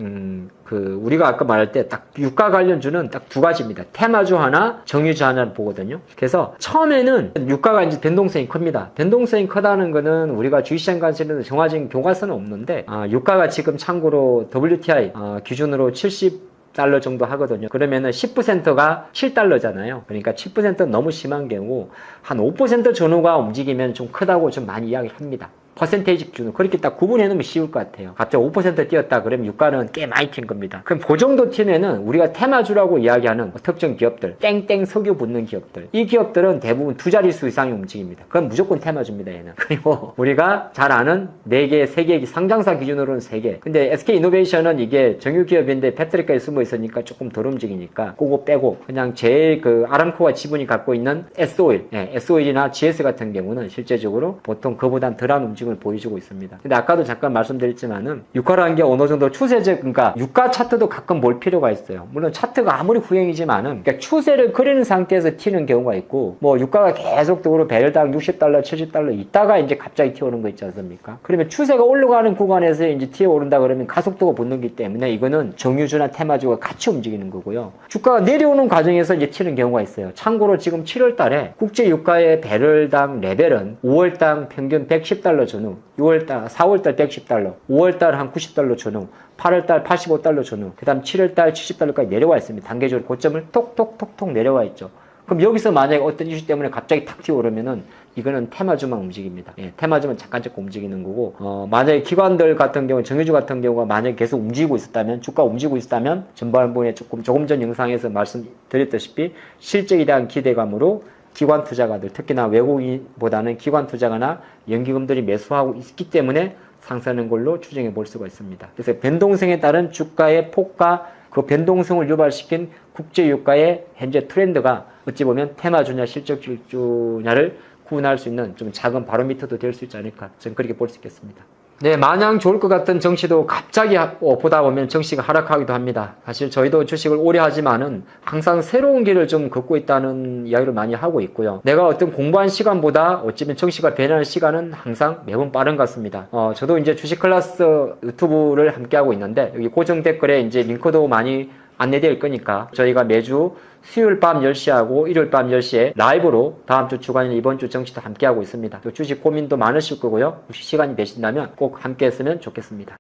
Speaker 3: 우리가 아까 말할 때 딱 유가 관련주는 딱 두 가지입니다. 테마주 하나, 정유주 하나를 보거든요. 그래서 처음에는 유가가 이제 변동성이 큽니다. 변동성이 크다는 거는 우리가 주식시장 관점에서 정화적인 교과서는 없는데, 유가가 지금 참고로 WTI 기준으로 70달러 정도 하거든요. 그러면은 10%가 7달러잖아요. 그러니까 7%는 너무 심한 경우 한 5% 전후가 움직이면 좀 크다고 좀 많이 이야기를 합니다. 퍼센테이지 기준으로 그렇게 딱 구분해 놓으면 쉬울 것 같아요. 갑자기 5% 뛰었다 그러면 유가는 꽤 많이 튄 겁니다. 그럼 그 정도 튀면은 우리가 테마주라고 이야기하는 특정 기업들, 땡땡 석유 붙는 기업들, 이 기업들은 대부분 두 자릿수 이상이 움직입니다. 그건 무조건 테마주입니다, 얘는. 그리고 우리가 잘 아는 4개, 3개, 상장사 기준으로는 3개. 근데 SK이노베이션은 이게 정유기업인데 배터리까지 숨어 있으니까 조금 덜 움직이니까 그거 빼고 그냥 제일 아람코가 지분이 갖고 있는 S오일, S오일이나 GS 같은 경우는 실제적으로 보통 그보단 덜한 움직임을 보여주고 있습니다. 근데 아까도 잠깐 말씀드렸지만은 유가라는 게 어느 정도 추세적, 그러니까 유가 차트도 가끔 볼 필요가 있어요. 물론 차트가 아무리 후행이지만은 그러니까 추세를 그리는 상태에서 튀는 경우가 있고, 뭐 유가가 계속적으로 배럴당 60달러, 70달러 있다가 이제 갑자기 튀어오는 거 있지 않습니까? 그러면 추세가 올라가는 구간에서 이제 튀어오른다 그러면 가속도가 붙는기 때문에 이거는 정유주나 테마주가 같이 움직이는 거고요. 주가가 내려오는 과정에서 이제 튀는 경우가 있어요. 참고로 지금 7월 달에 국제 유가의 배럴당 레벨은 5월당 평균 110달러 전후, 4월달 110달러, 5월달 한 90달러 전후, 8월달 85달러 전후, 그 다음 7월달 70달러까지 내려와 있습니다. 단계적으로 고점을 톡톡톡톡 내려와 있죠. 그럼 여기서 만약에 어떤 이슈 때문에 갑자기 탁 튀어오르면은 이거는 테마주만 움직입니다. 테마주만 잠깐 움직이는 거고, 만약에 기관들 같은 경우, 정유주 같은 경우가 만약에 계속 움직이고 있었다면, 주가 움직이고 있었다면, 전반부에 조금 전 영상에서 말씀드렸다시피 실적에 대한 기대감으로 기관 투자가들, 특히나 외국인보다는 기관 투자가나 연기금들이 매수하고 있기 때문에 상승하는 걸로 추정해 볼 수가 있습니다. 그래서 변동성에 따른 주가의 폭과 그 변동성을 유발시킨 국제 유가의 현재 트렌드가 어찌 보면 테마주냐 실적주냐를 구분할 수 있는 좀 작은 바로미터도 될 수 있지 않을까, 저는 그렇게 볼 수 있겠습니다. 네, 마냥 좋을 것 같던 정시도 갑자기 보다 보면 정시가 하락하기도 합니다. 사실 저희도 주식을 오래 하지만은 항상 새로운 길을 좀 걷고 있다는 이야기를 많이 하고 있고요. 내가 어떤 공부한 시간보다 어쩌면 정시가 변하는 시간은 항상 매번 빠른 것 같습니다. 저도 이제 주식 클래스 유튜브를 함께 하고 있는데 여기 고정 댓글에 이제 링크도 많이 안내될 거니까 저희가 매주 수요일 밤 10시하고 일요일 밤 10시에 라이브로 다음 주 주간이나 이번 주 정시도 함께 하고 있습니다. 또 주식 고민도 많으실 거고요. 혹시 시간이 되신다면 꼭 함께 했으면 좋겠습니다.